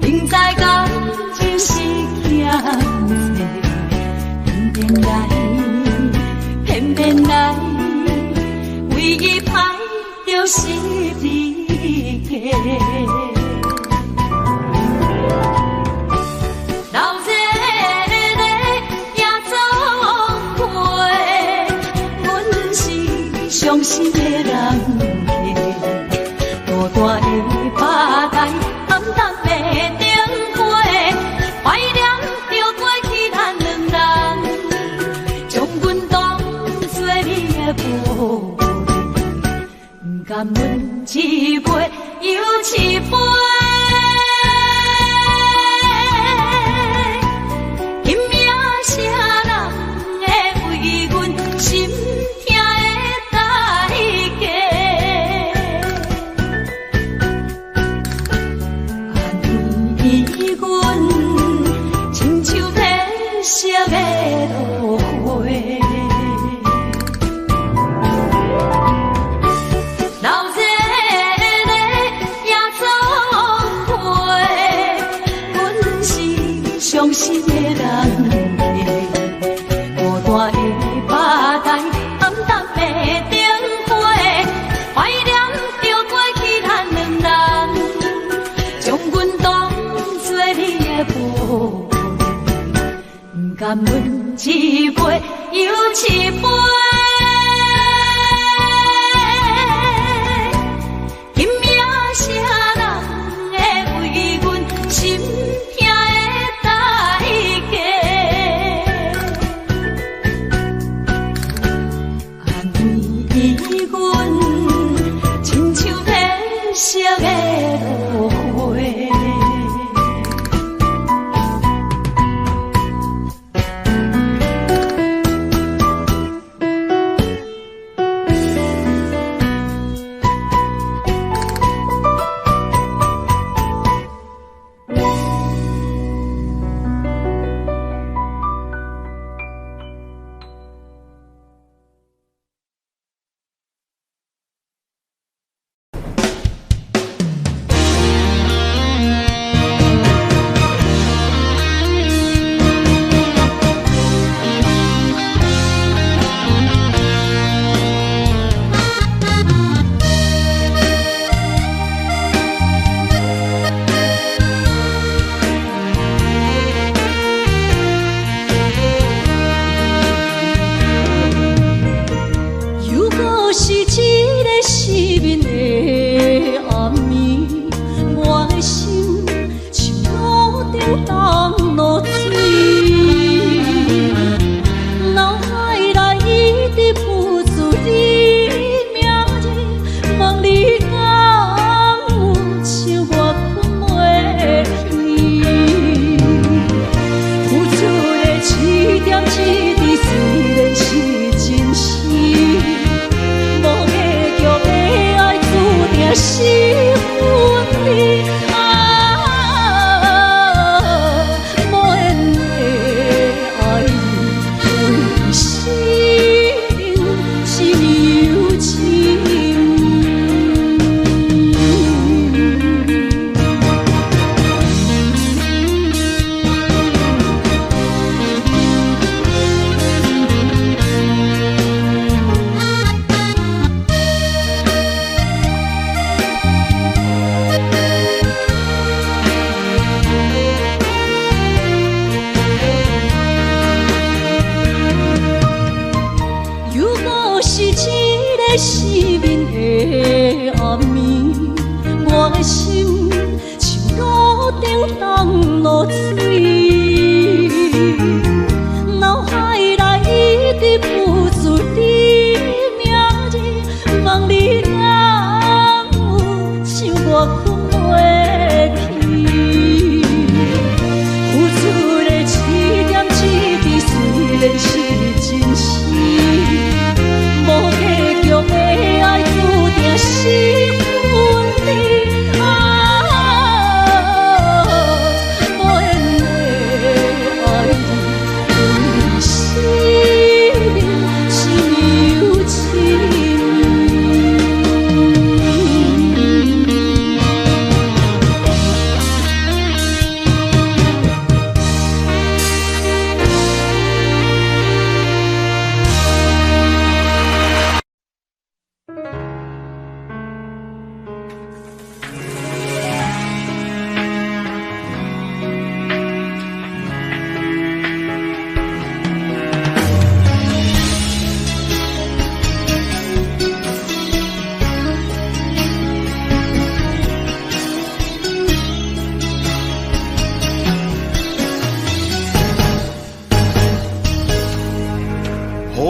明知感情是险世，偏偏来，唯一歹就是你的。老这个也作陪，阮是伤心的人客，大大的巴台，暗淡的灯花，怀念着过去咱两人，将阮当作你的宝贝，不甘阮一杯又一杯。伤心的人客，大大的吧台，暗淡的灯花，怀念着过去咱两人，将阮当作你的宝贝，不甘阮一杯又一杯。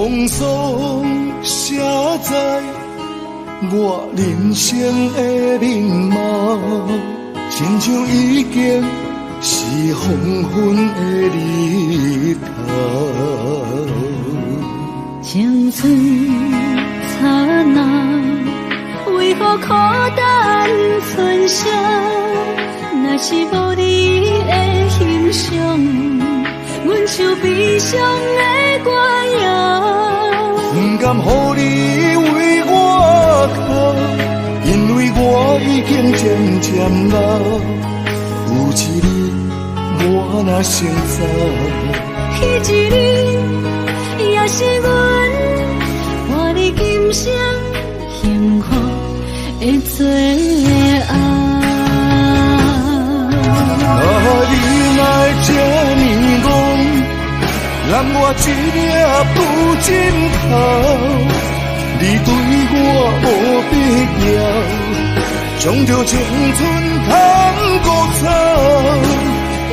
风霜写在我人生的面貌，亲像已经是黄昏的日头。青春刹那，为何孤单存剩？若是无你的欣赏，阮就悲伤的歌谣。不甘予你为我哭，因为我已经渐渐老。有一日我若先走，彼一日也是阮伴你今生幸福的最后。你来这呢戆，揽我一粒不枕头。你对我无必要，将着青春通孤草。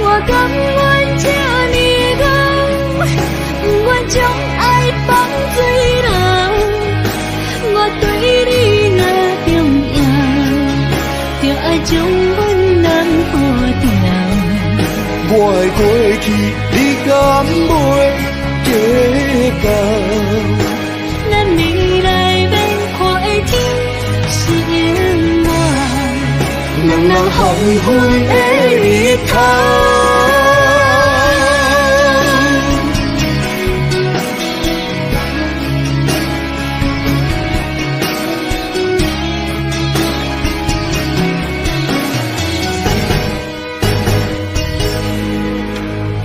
我甘愿这呢戆，不愿将爱放水流。我对你若重要，就爱将阮人付掉。我的过去，你敢袂计较？咱未来要看的天是永远，人人黄昏的日头。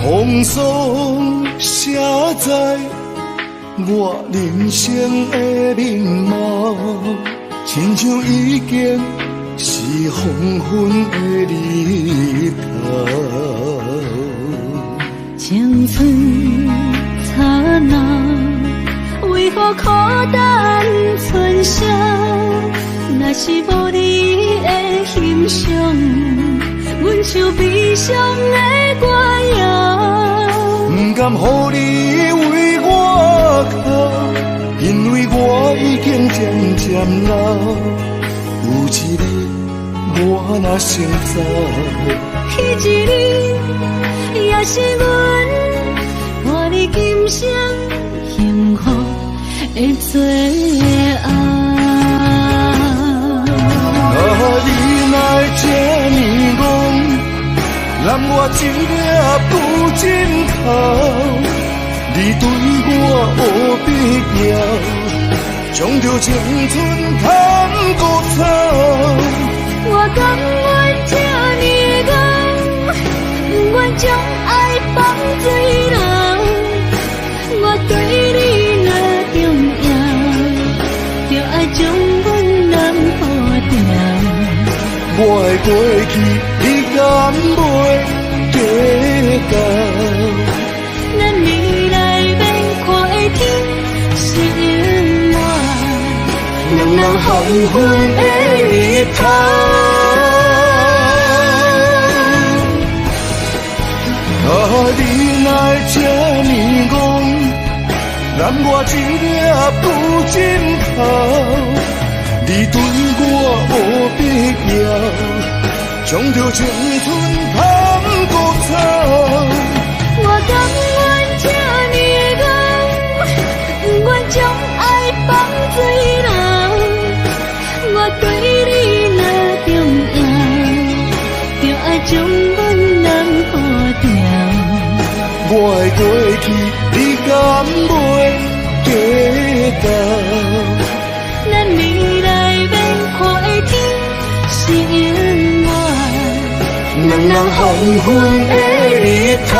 风霜写在我人生的面貌，亲像已经是黄昏的日头。青春刹那，为何孤单存剩？若是无你的欣赏，阮就悲伤的歌谣。不甘予你为我哭，因为我已经渐渐老。有一日我若先走，彼一日也是阮伴你今生幸福的最后。你来这呢戆，揽我一粒不枕头。你对我无必要，将着青春通孤草。我甘愿这呢戆，不愿将爱放水流。我对你若重要，就爱将阮人付掉。我的过去，你敢袂计较？咱未来要看的天是永远，人人黄昏的日头。你来这呢戆，揽我一粒不枕头。你对我无必要，将着青春通孤草。我甘愿这呢戆，不愿将爱放水流。我对你若重要，就爱将阮人付掉。我的过去，你敢袂计较？咱未来要看的天是永远，人人黄昏的日头。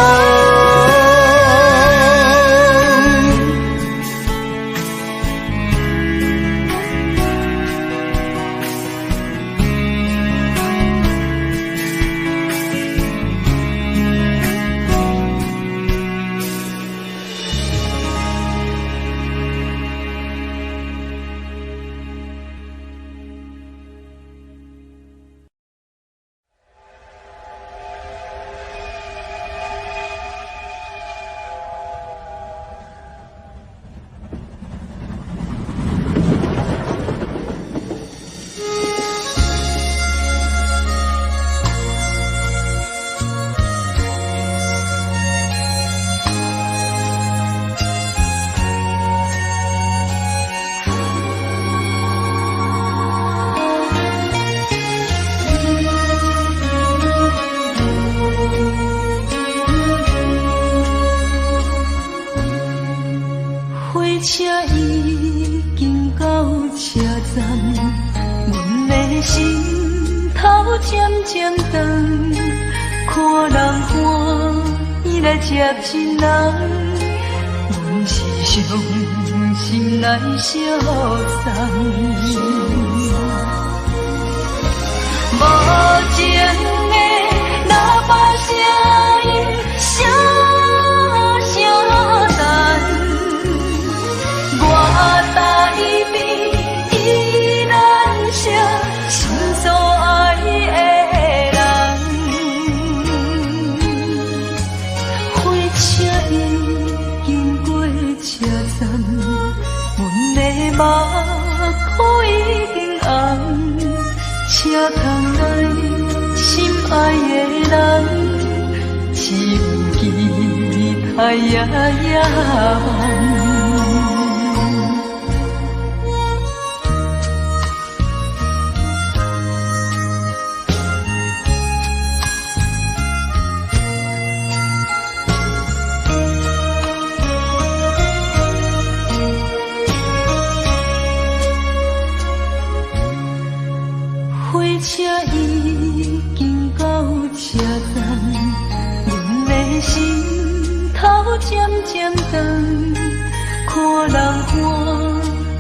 渐渐长，看人欢喜来接亲人，阮是伤心来相送。无情的喇叭声音，声声淡，我台边依然是心所爱的人。火车已经过车站，阮的目眶已经红，车窗内心爱的人，只有期待夜夜梦。火车已经到车站，阮的心头渐渐长，看人欢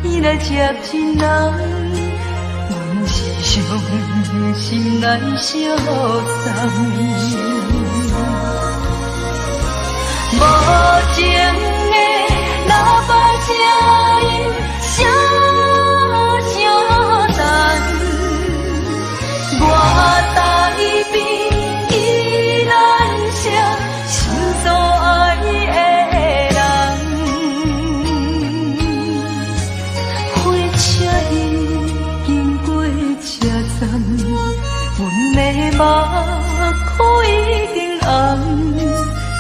喜来接亲人，阮是伤心来相送。无情的喇叭声音，声声淡，我台边依然是心所爱的人。火车已经过车站，阮的目眶已经红，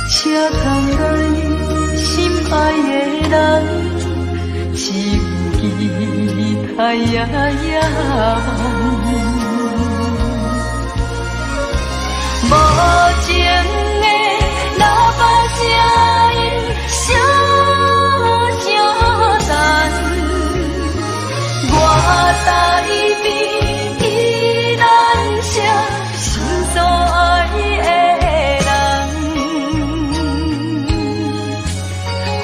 车窗内心爱的人，只有期待夜夜梦。无情的喇叭声音，声声淡，我台边依然是心所爱的人。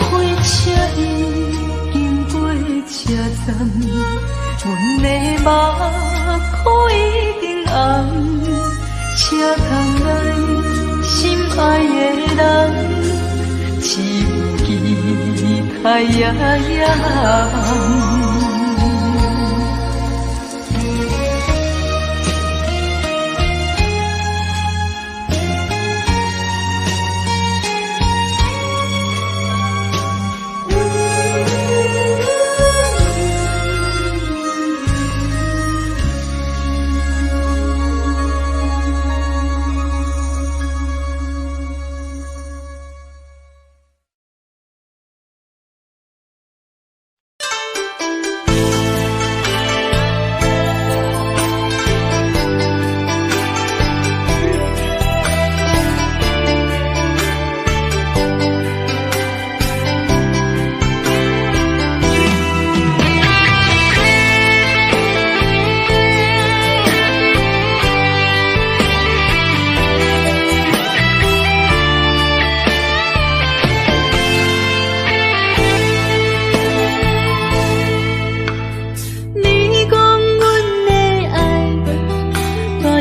火车已经过车站，阮的目眶已经红，车窗内心爱的人，只有期待夜夜梦。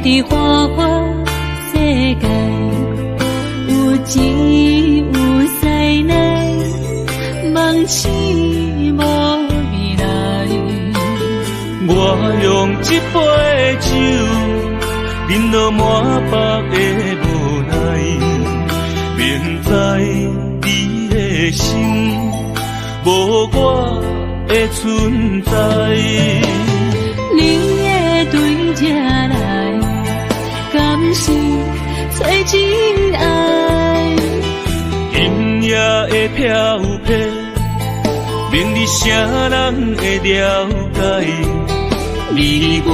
伫花花世界，有钱有势来，梦醒无未来。我用一杯酒，饮落满腹的无奈，明知你的心无我的存在。你的对这来，敢是找真爱？今夜的飘泊，明日谁人会了解？你我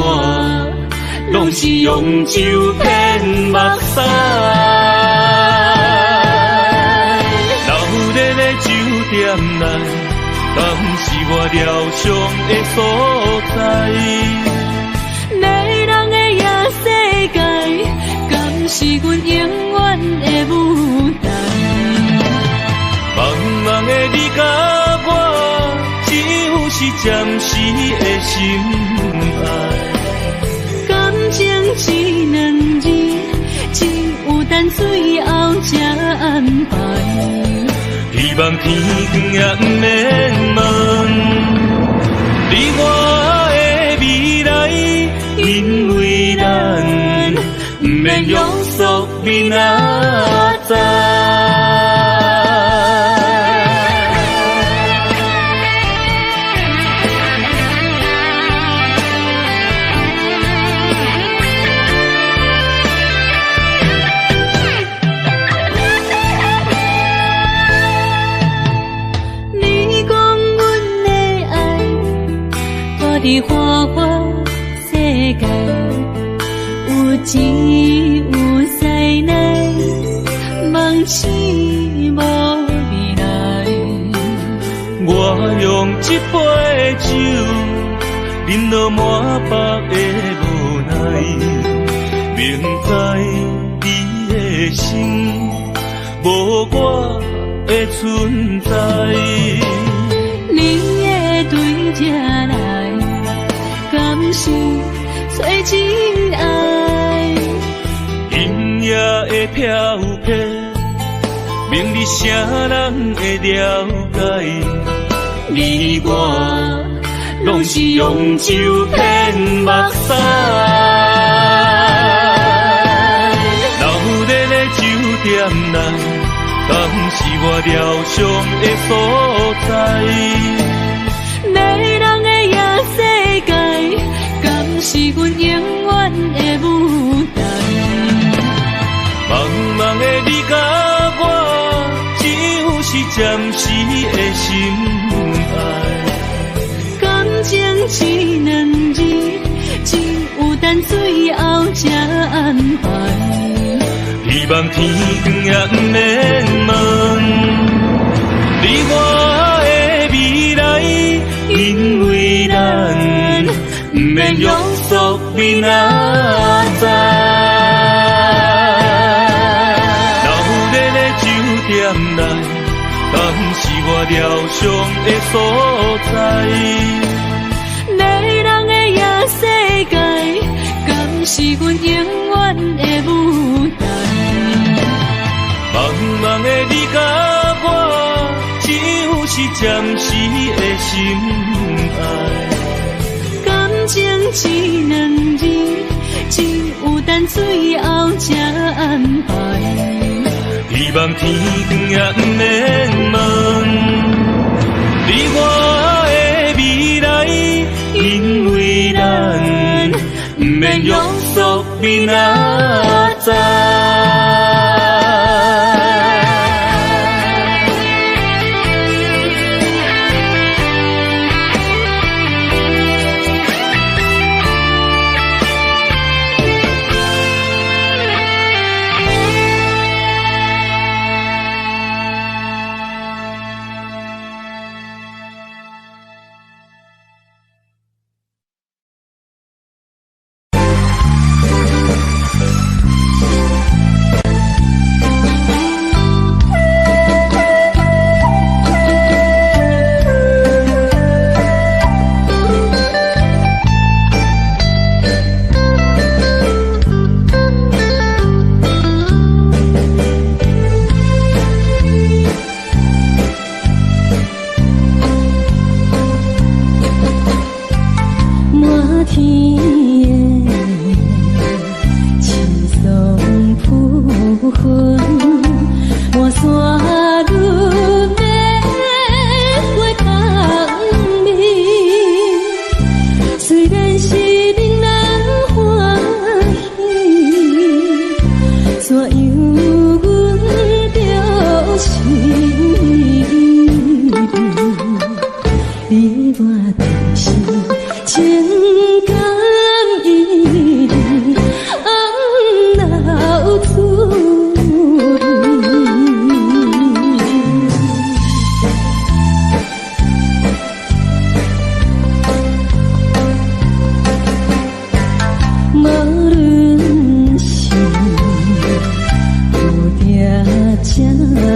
拢是用酒骗目屎，流热的酒店内，敢是我疗伤的所在？迷人的夜世是阮永远的舞台。茫茫的你甲我，只有是暂时的心爱。感情只两字，只有等最后才安排。希望天光也不免问，你我的未来，因为咱不免约束明仔载。伫花花世界，有钱有势来，梦醒无未来。我用一杯酒，饮落满腹的无奈，明知你的心无我的存在。你的对这来，敢是找真爱？音乐会飘飘，明日啥人会了解？你我拢是用酒骗目屎，留在咧酒店内，敢是我疗伤的所在？迷人的夜世界，敢是阮永远的舞台？茫茫的你甲我，只有是暂时的心爱。感情只两字，只有等最后才安排。希望天光也不免问，你我的未来，因为咱不免约束明仔载。留在咧酒店内，敢是我疗伤的所在？迷人的夜世界，敢是阮永远的舞台？茫茫的你甲我，只有是暂时的心爱。感情只两字，只有等最后才安排。希望天光也不免问，你我的未来，因为咱不免约束明仔载。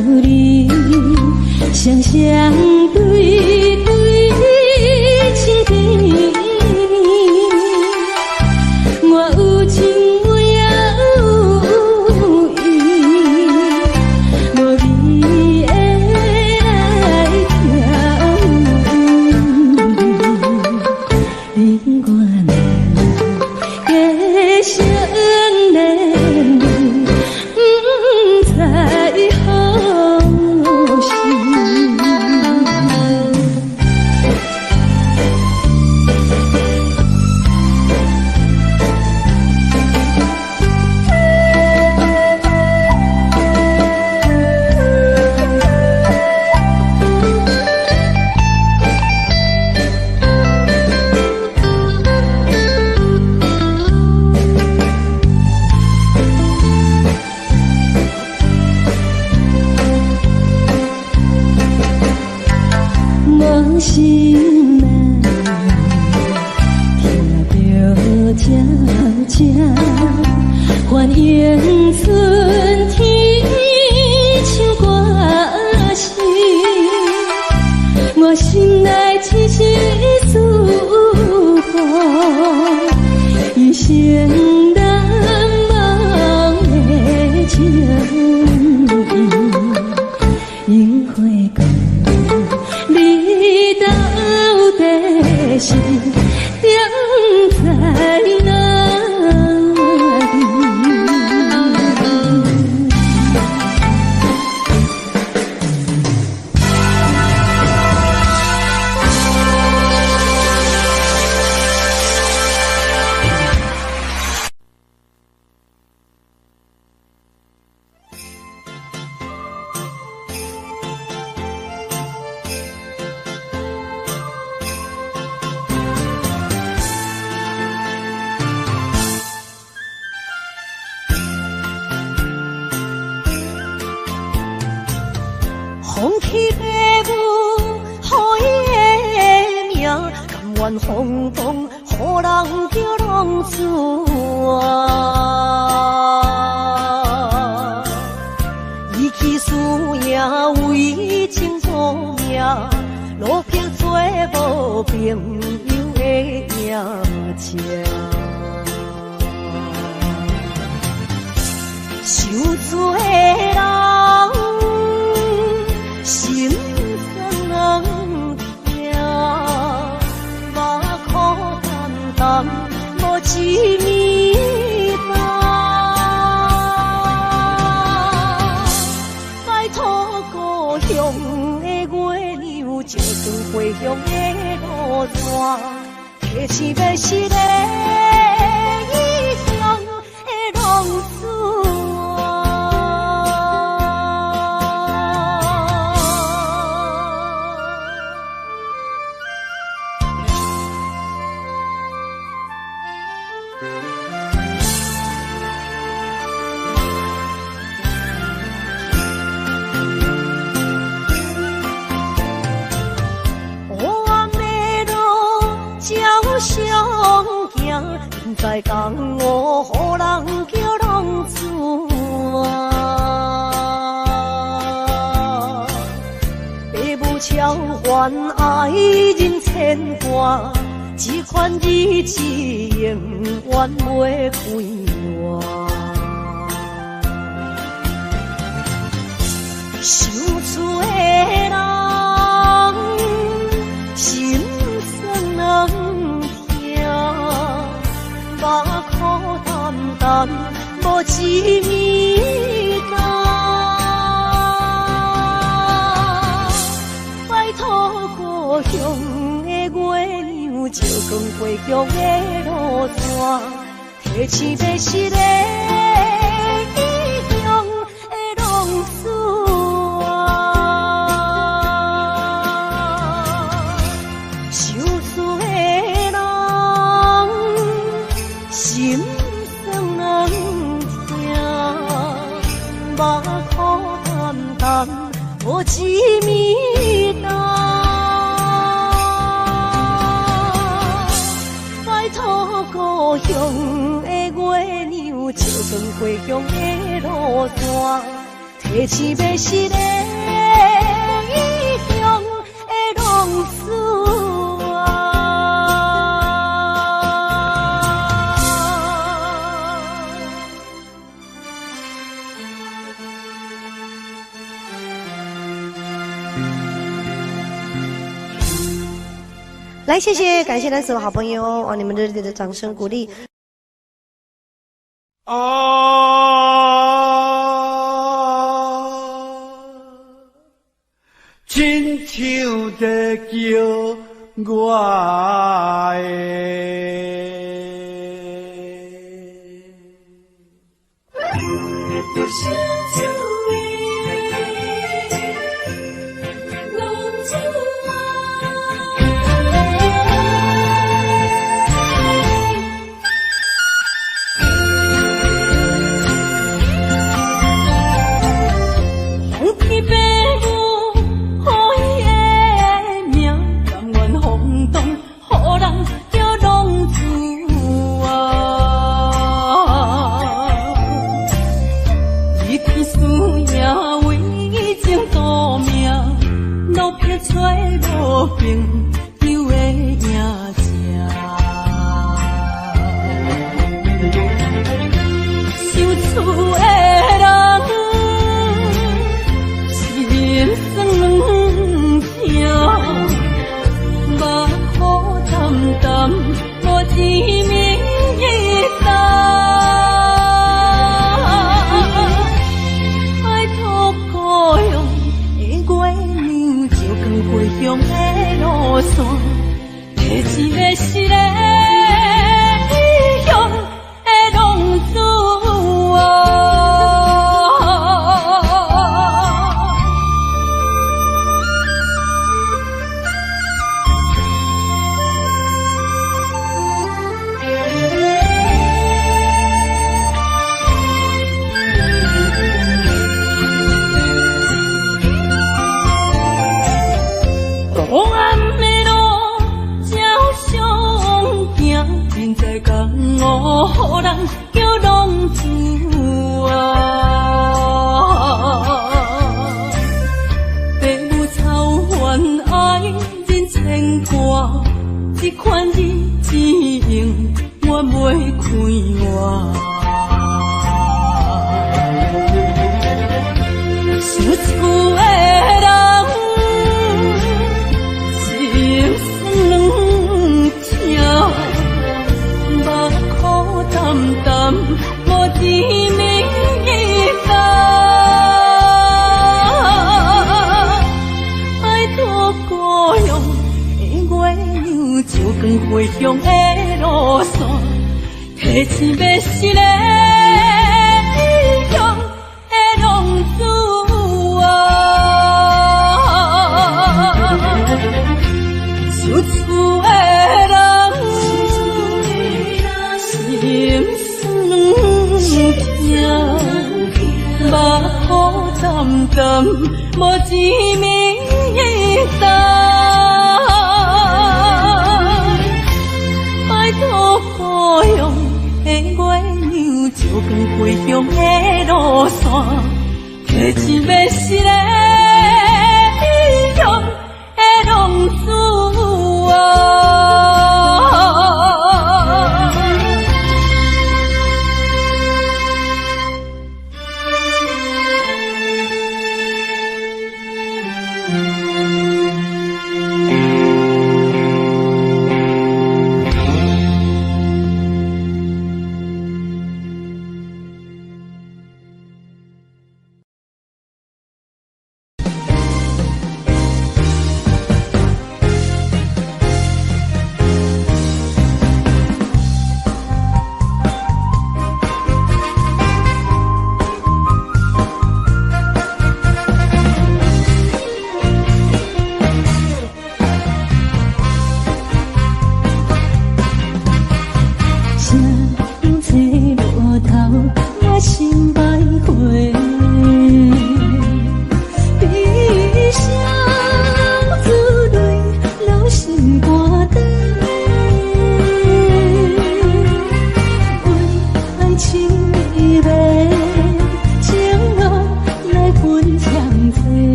你，双双对对情甜。我有情我也有意，无你的来听，另我能继续恋，不知何时。无心难，听着悄悄，欢迎春天唱歌声，我心内痴痴思慕，一生难忘的情，樱花高。你到底是踮在哪里？风起白雾，予伊的名，甘愿风风，予人叫浪子啊。伊去思也为情做命，路边做无朋友的命情。受罪人。心酸人听，目眶淡淡，无一面红。拜托故乡的月亮，照光回乡的路线，提醒要是个异乡的浪子。在江湖，予人叫浪子啊！父母超还爱人牵挂，这款日子永远袂开换。受罪的人，心酸人听。目眶淡淡，无一面红。拜托故乡的月亮，照光回乡的路线，提醒要是个异乡的浪子啊。受罪的人。心酸人听，目眶淡淡，无一面红。拜托故乡的月亮，照光回乡的路线，提醒要是个异乡的浪子啊。来，谢谢，感谢咱所有好朋友哦，你们热烈的掌声鼓励。亲像在叫我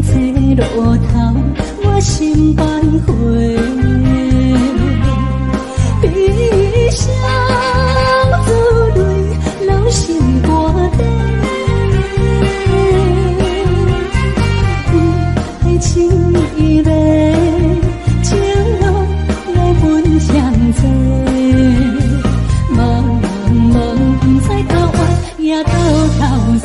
这路头，我心徘徊。悲伤珠泪，流心肝底。爱情依恋，情路来分相济。茫茫不知到弯也到头西。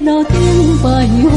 路顶徘徊。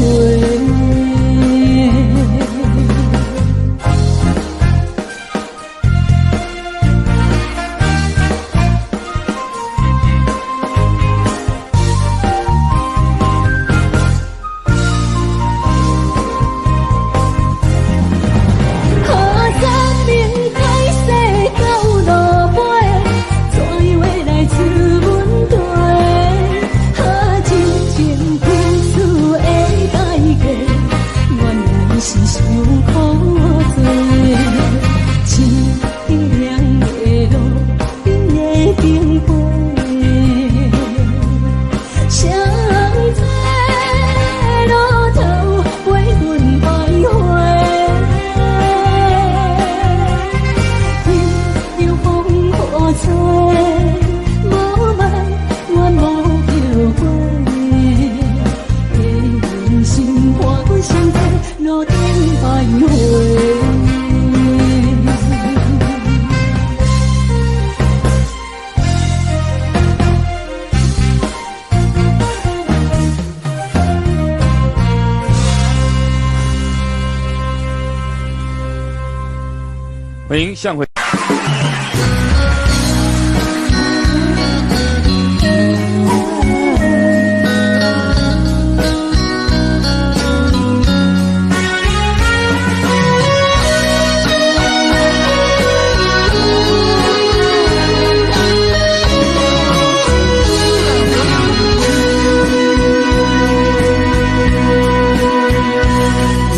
欢迎向回。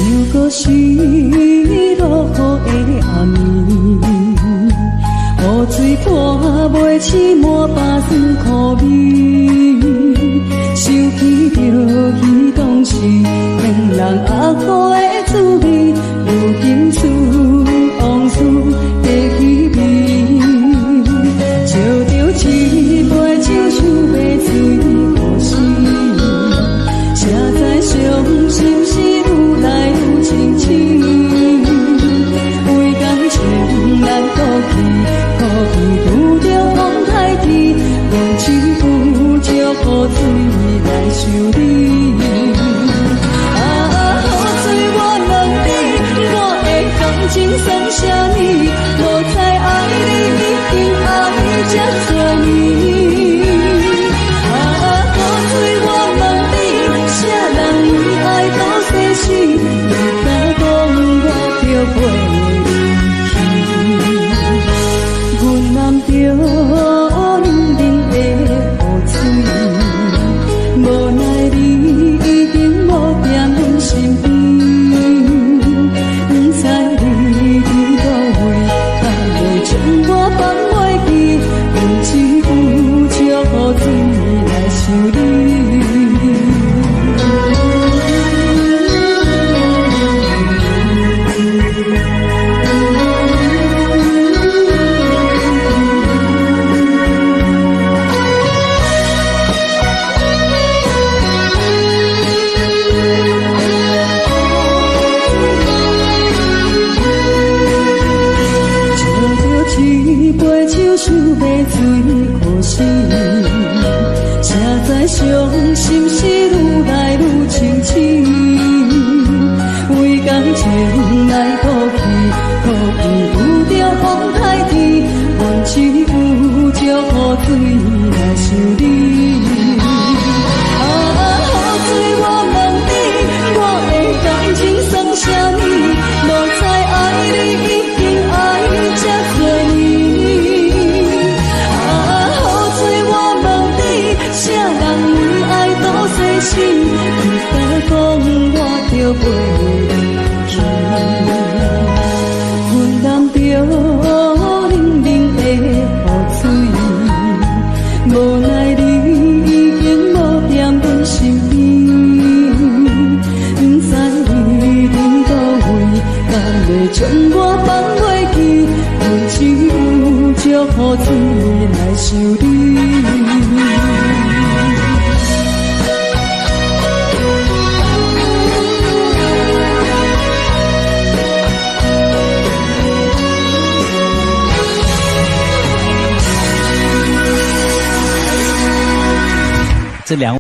如果是落雨的暗暝，雨水泼袂起满巴酸苦味，想起着彼当时恋人压苦的滋味，如今思往事的气味，笑着一杯酒想要醉故事，写在伤心时愈来愈清醒。为感情难过去，可比拄着风台天，用情付照雨水来修理。雨水我问你，我的感情算啥呢？无再爱你，已经爱这多年。雨水我问你，啥人为爱到世事，你敢讲我着陪？阮难着冷冷的雨水，无奈你已经无在阮身边，不知你伫水来想你。雨水我问你，我的感情算啥物？无知爱你已经爱这多年。雨水我问你，啥人为爱多细心？不使讲我就袂离去。阮淋着冷冷的雨水，无奈你已经无踮阮身边，不知你伫倒位，敢会将我放袂记？阮只有借雨水来想你。这两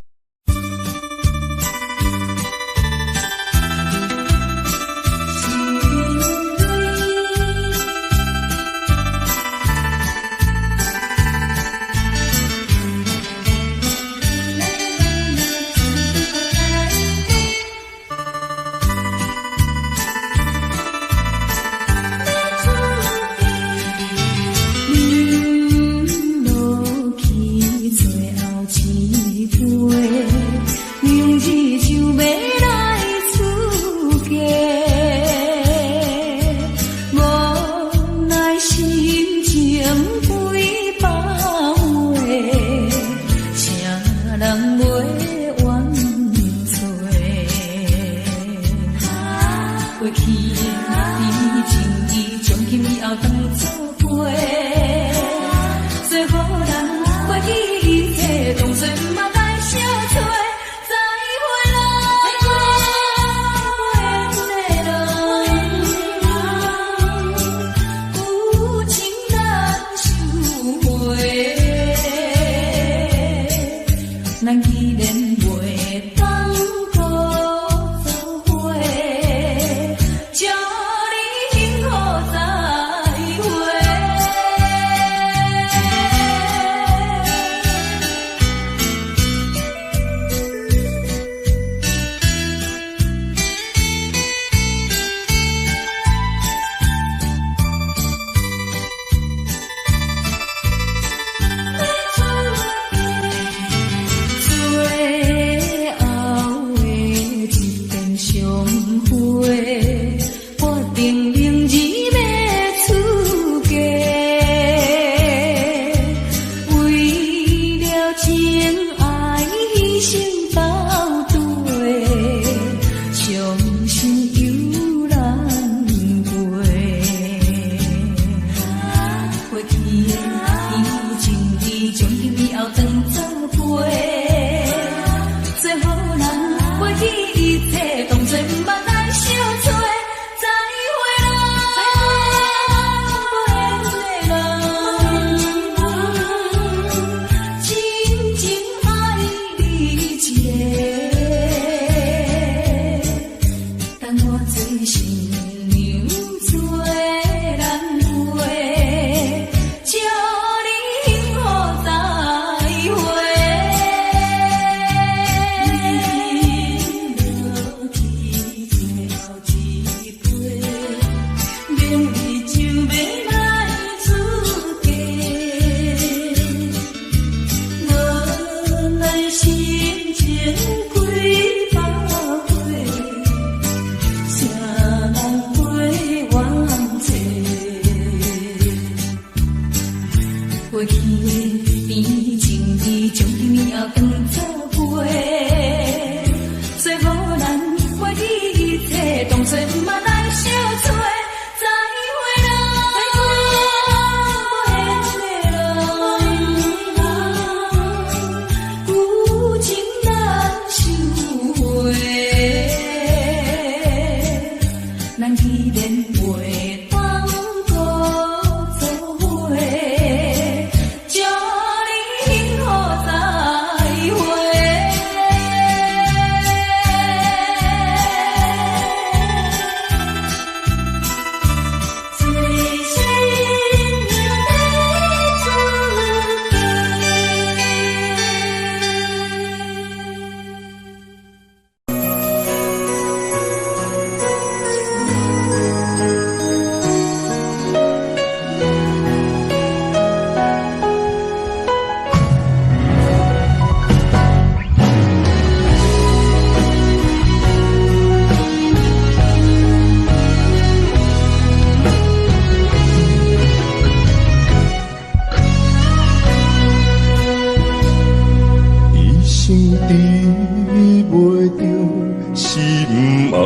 的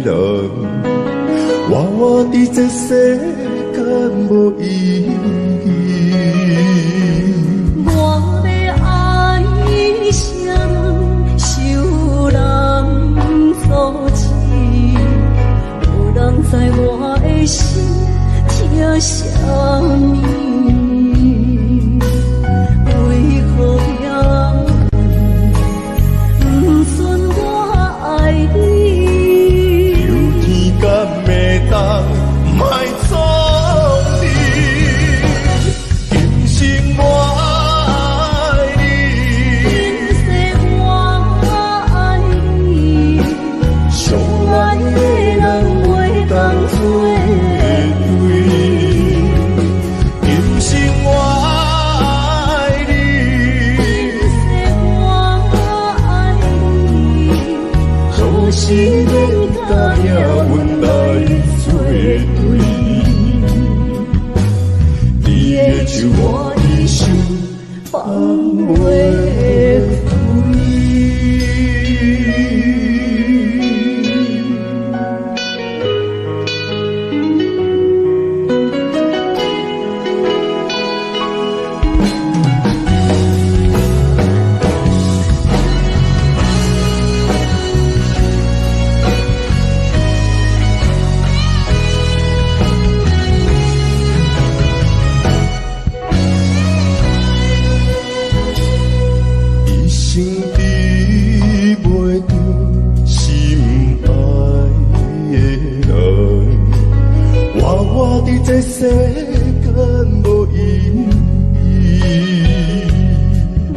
人，我伫这世间无意义。我要爱谁人，受人所欺，无人知我的心疼啥物。为何要不准我爱你？有天敢会当莫错你，今生我爱你，今世我爱你，相爱的人袂当做对。今生我爱你，今世我爱你，可是恁甲命运来作对。你的手我的手，放袂开。一生比袂着心爱的人，我伫这世间无意义。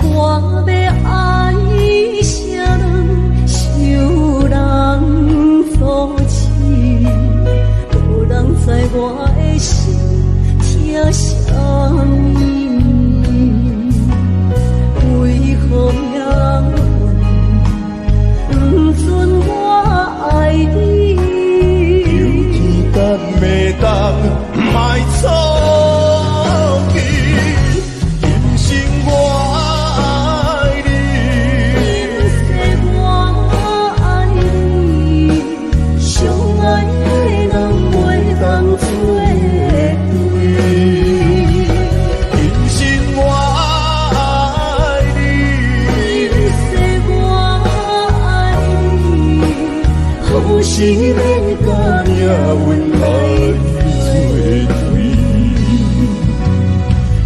我要爱谁人，受人所欺，无人知我的心疼啥物。为何命运不准我爱你？有天敢会当莫错去，今生我爱你，今世我爱你，相爱的人袂当做对。今生我爱你，今世我爱你，可是恁甲命运来作对。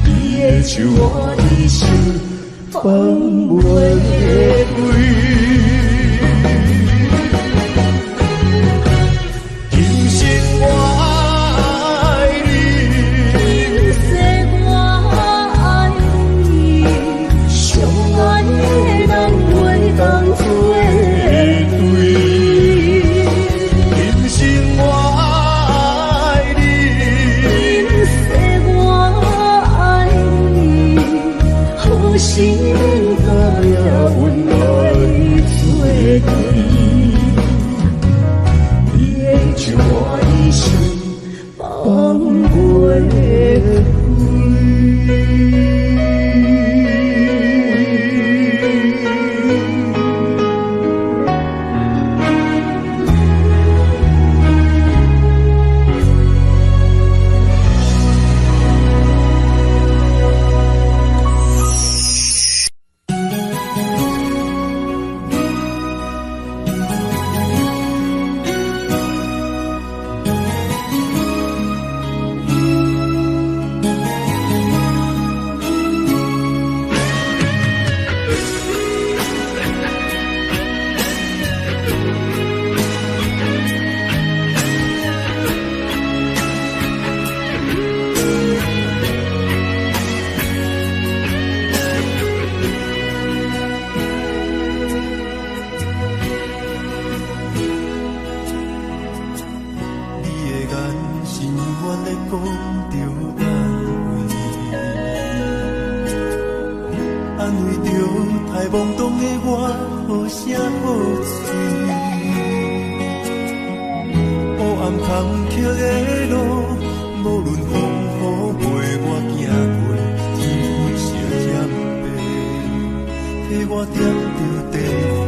你的手我的手，放袂开。今生我爱你，今世我爱你，相爱的人袂当做对。今生我爱你，今世我爱你，可是恁甲命运来作对。你的手我的手，放袂我点着电火。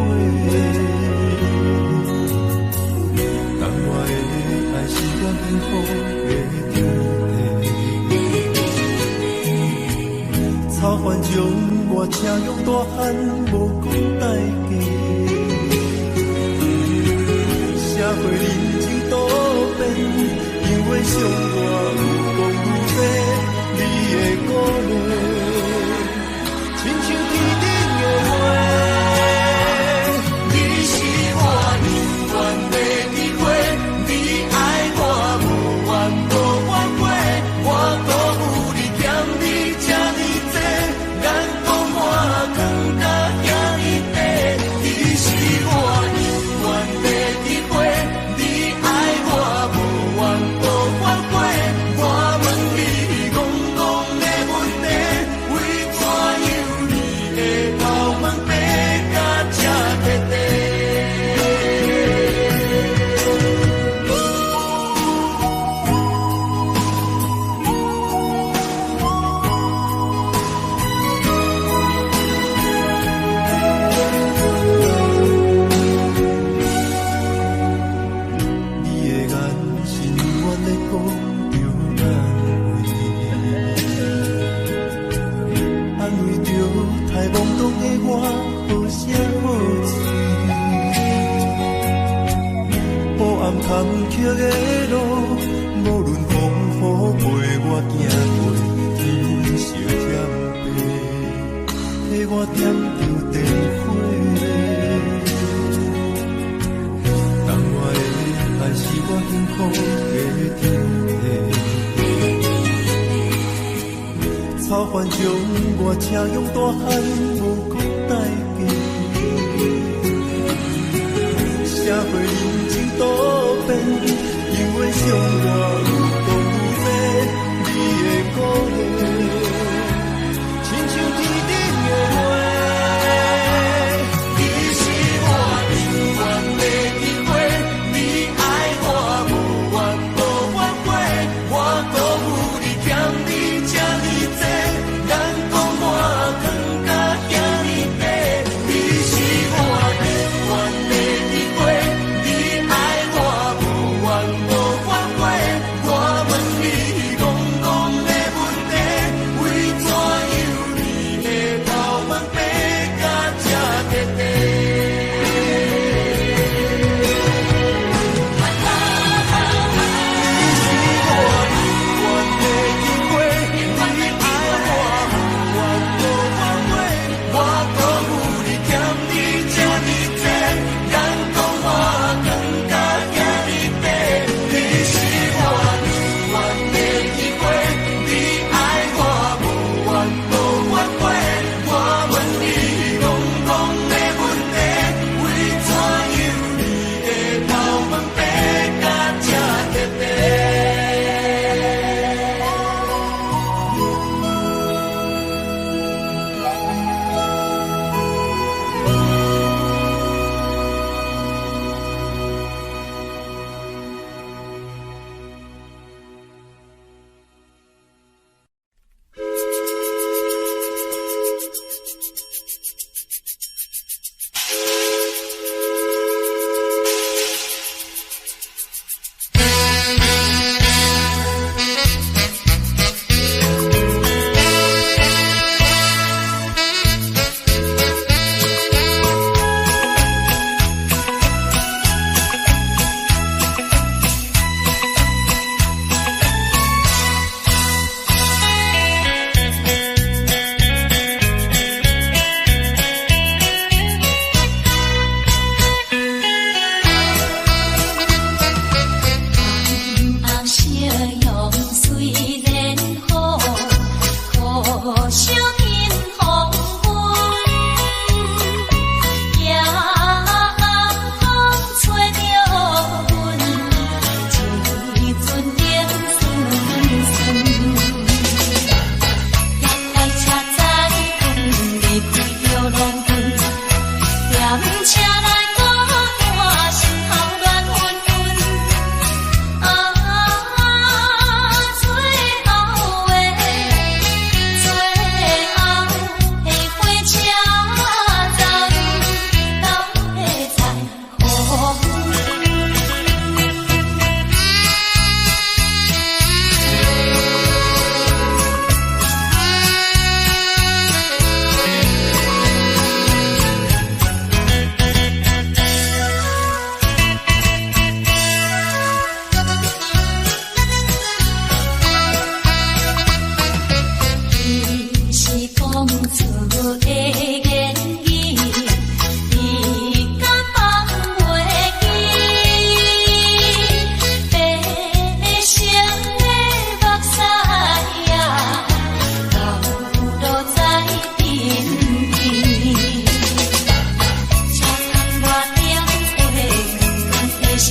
用大汉无讲代价，社会人情多变，因为相我愈讲愈多，你的鼓励，亲像天顶的花。坎坷的路，无论风雨陪我行过，天色渐白，替我点着灯火。当我的爱是我幸福的天地，草原将我车用大汉无讲代价，社会人情多。因为相我愈讲愈多，你的鼓励，亲像天顶的花。你是我永远的机会，你爱我无怨无反悔，我辜负你欠你这么多，眼光我更加惊你白。你是我永远的机会。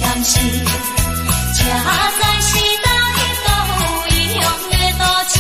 相思，这才是咱都一样的多情。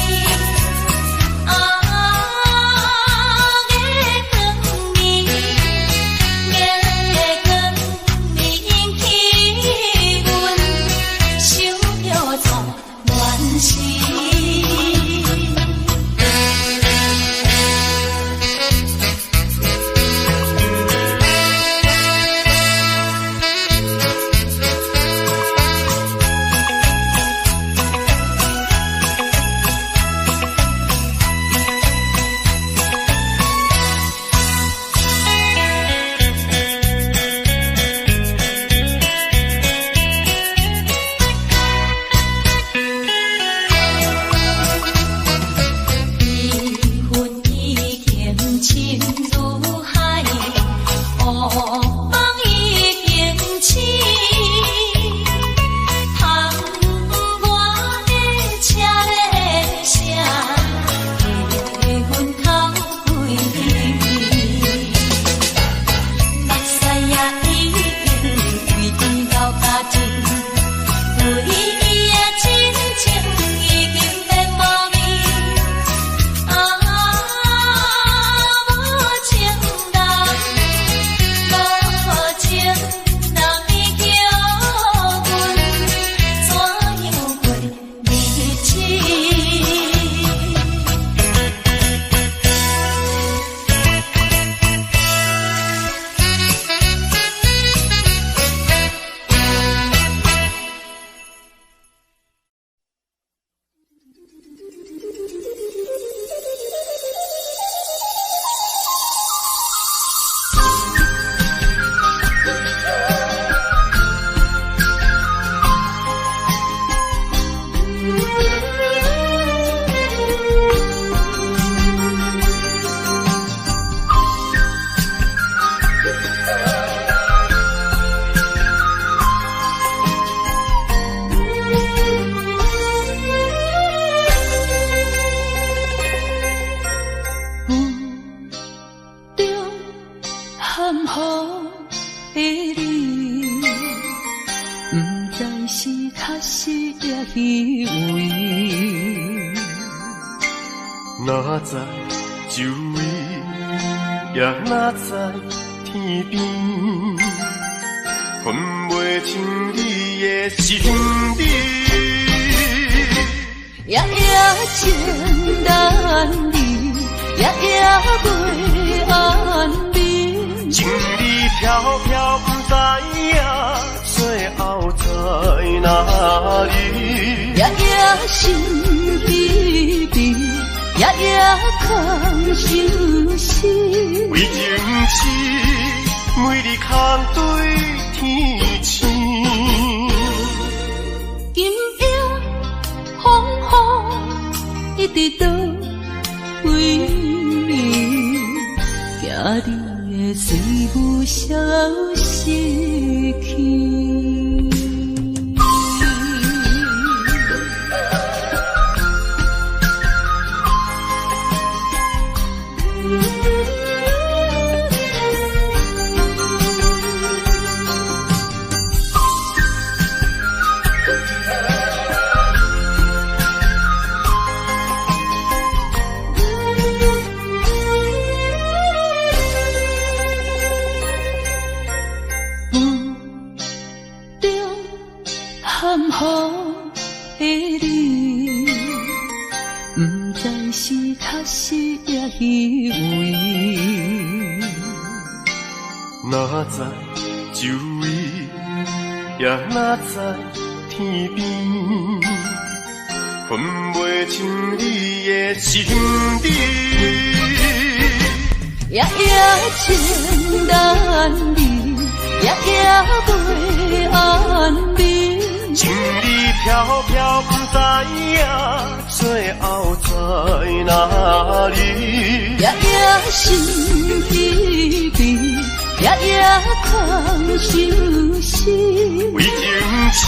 哪知周围，也哪知天边，分袂清你的心理。夜夜情难离，夜夜袂安眠。情理飘飘，不知影最后在哪里。夜夜心悲悲。夜夜空相思，为情痴，每日空对天星。今夜风雨一直到为你，惊你的随我消失去。哪知周围，也哪知天边，分袂清你的心理。夜夜情难离，夜夜袂安眠。情理飘飘，不知影最后在哪里。夜夜心悲悲，夜夜空相思。为情痴，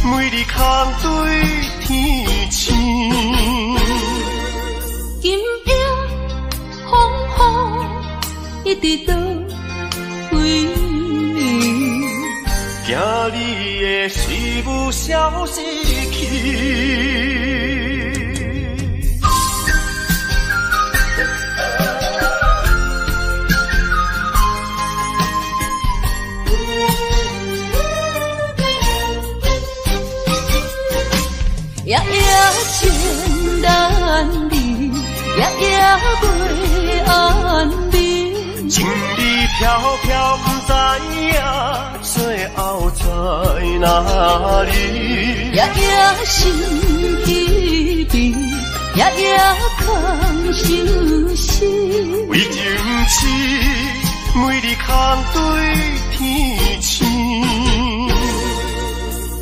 每日空对天星。今夜风雨一直到为你，惊你的事物消失去。夜夜情难离，夜夜袂安眠。情意飘飘，不知影最后在哪里。夜夜心依依，夜夜空相思。为情痴，每日空对天星。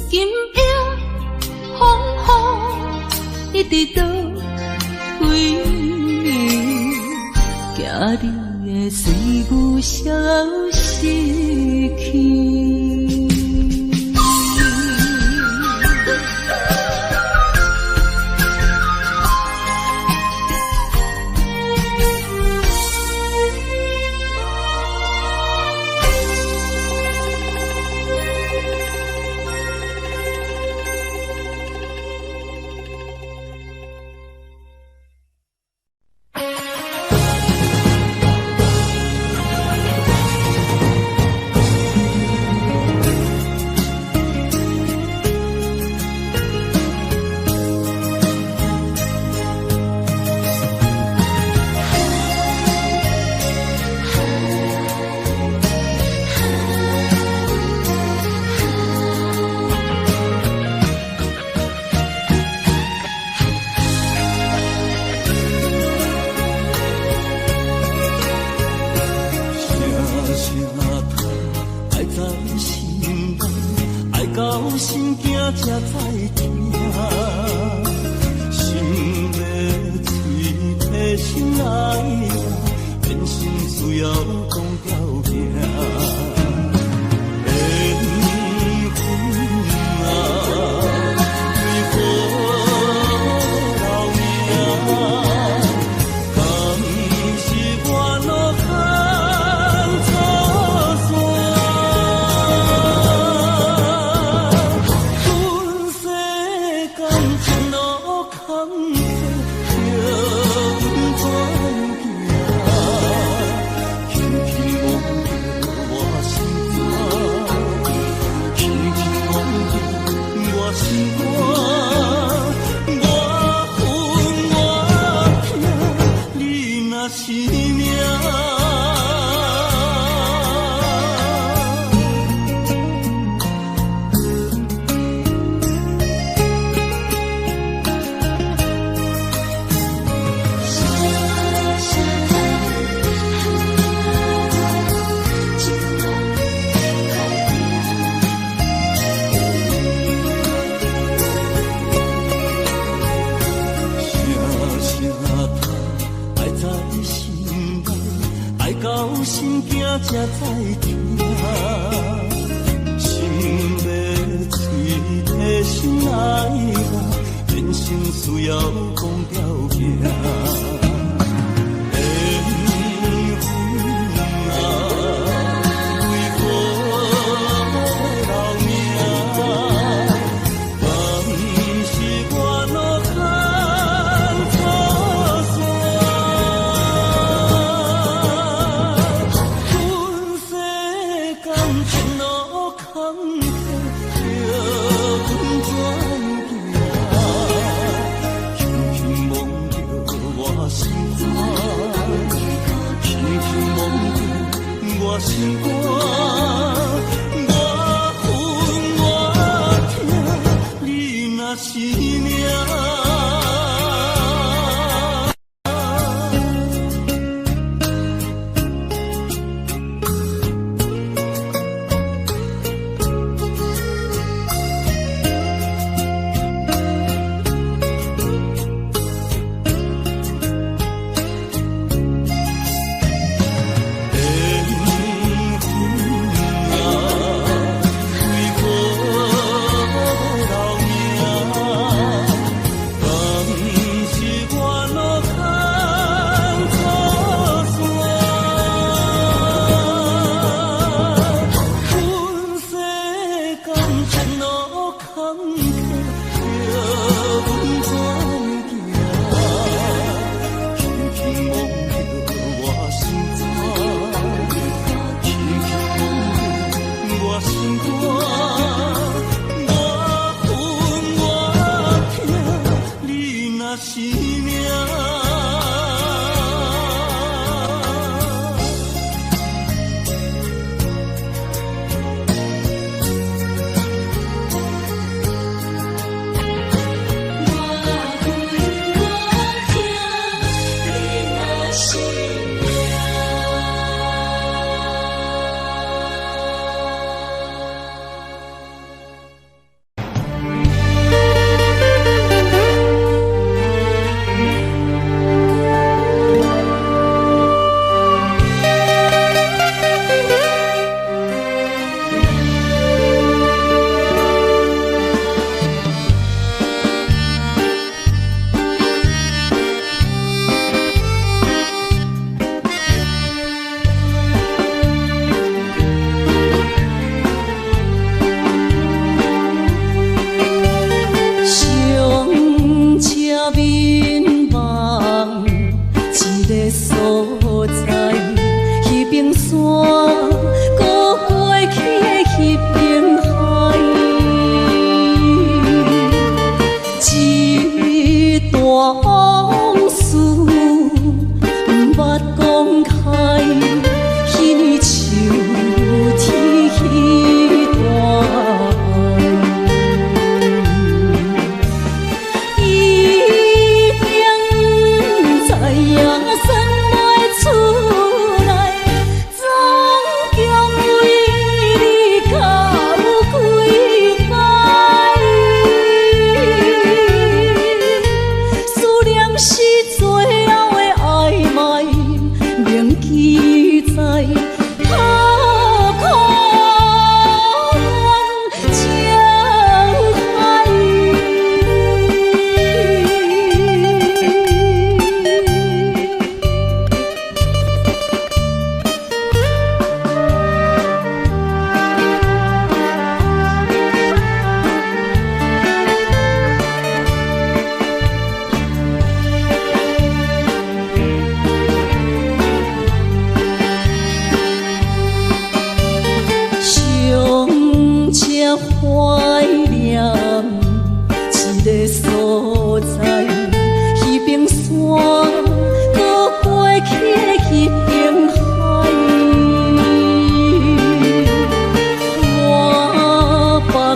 今夜风雨一直倒归暝，惊你的随我消失去。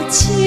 情。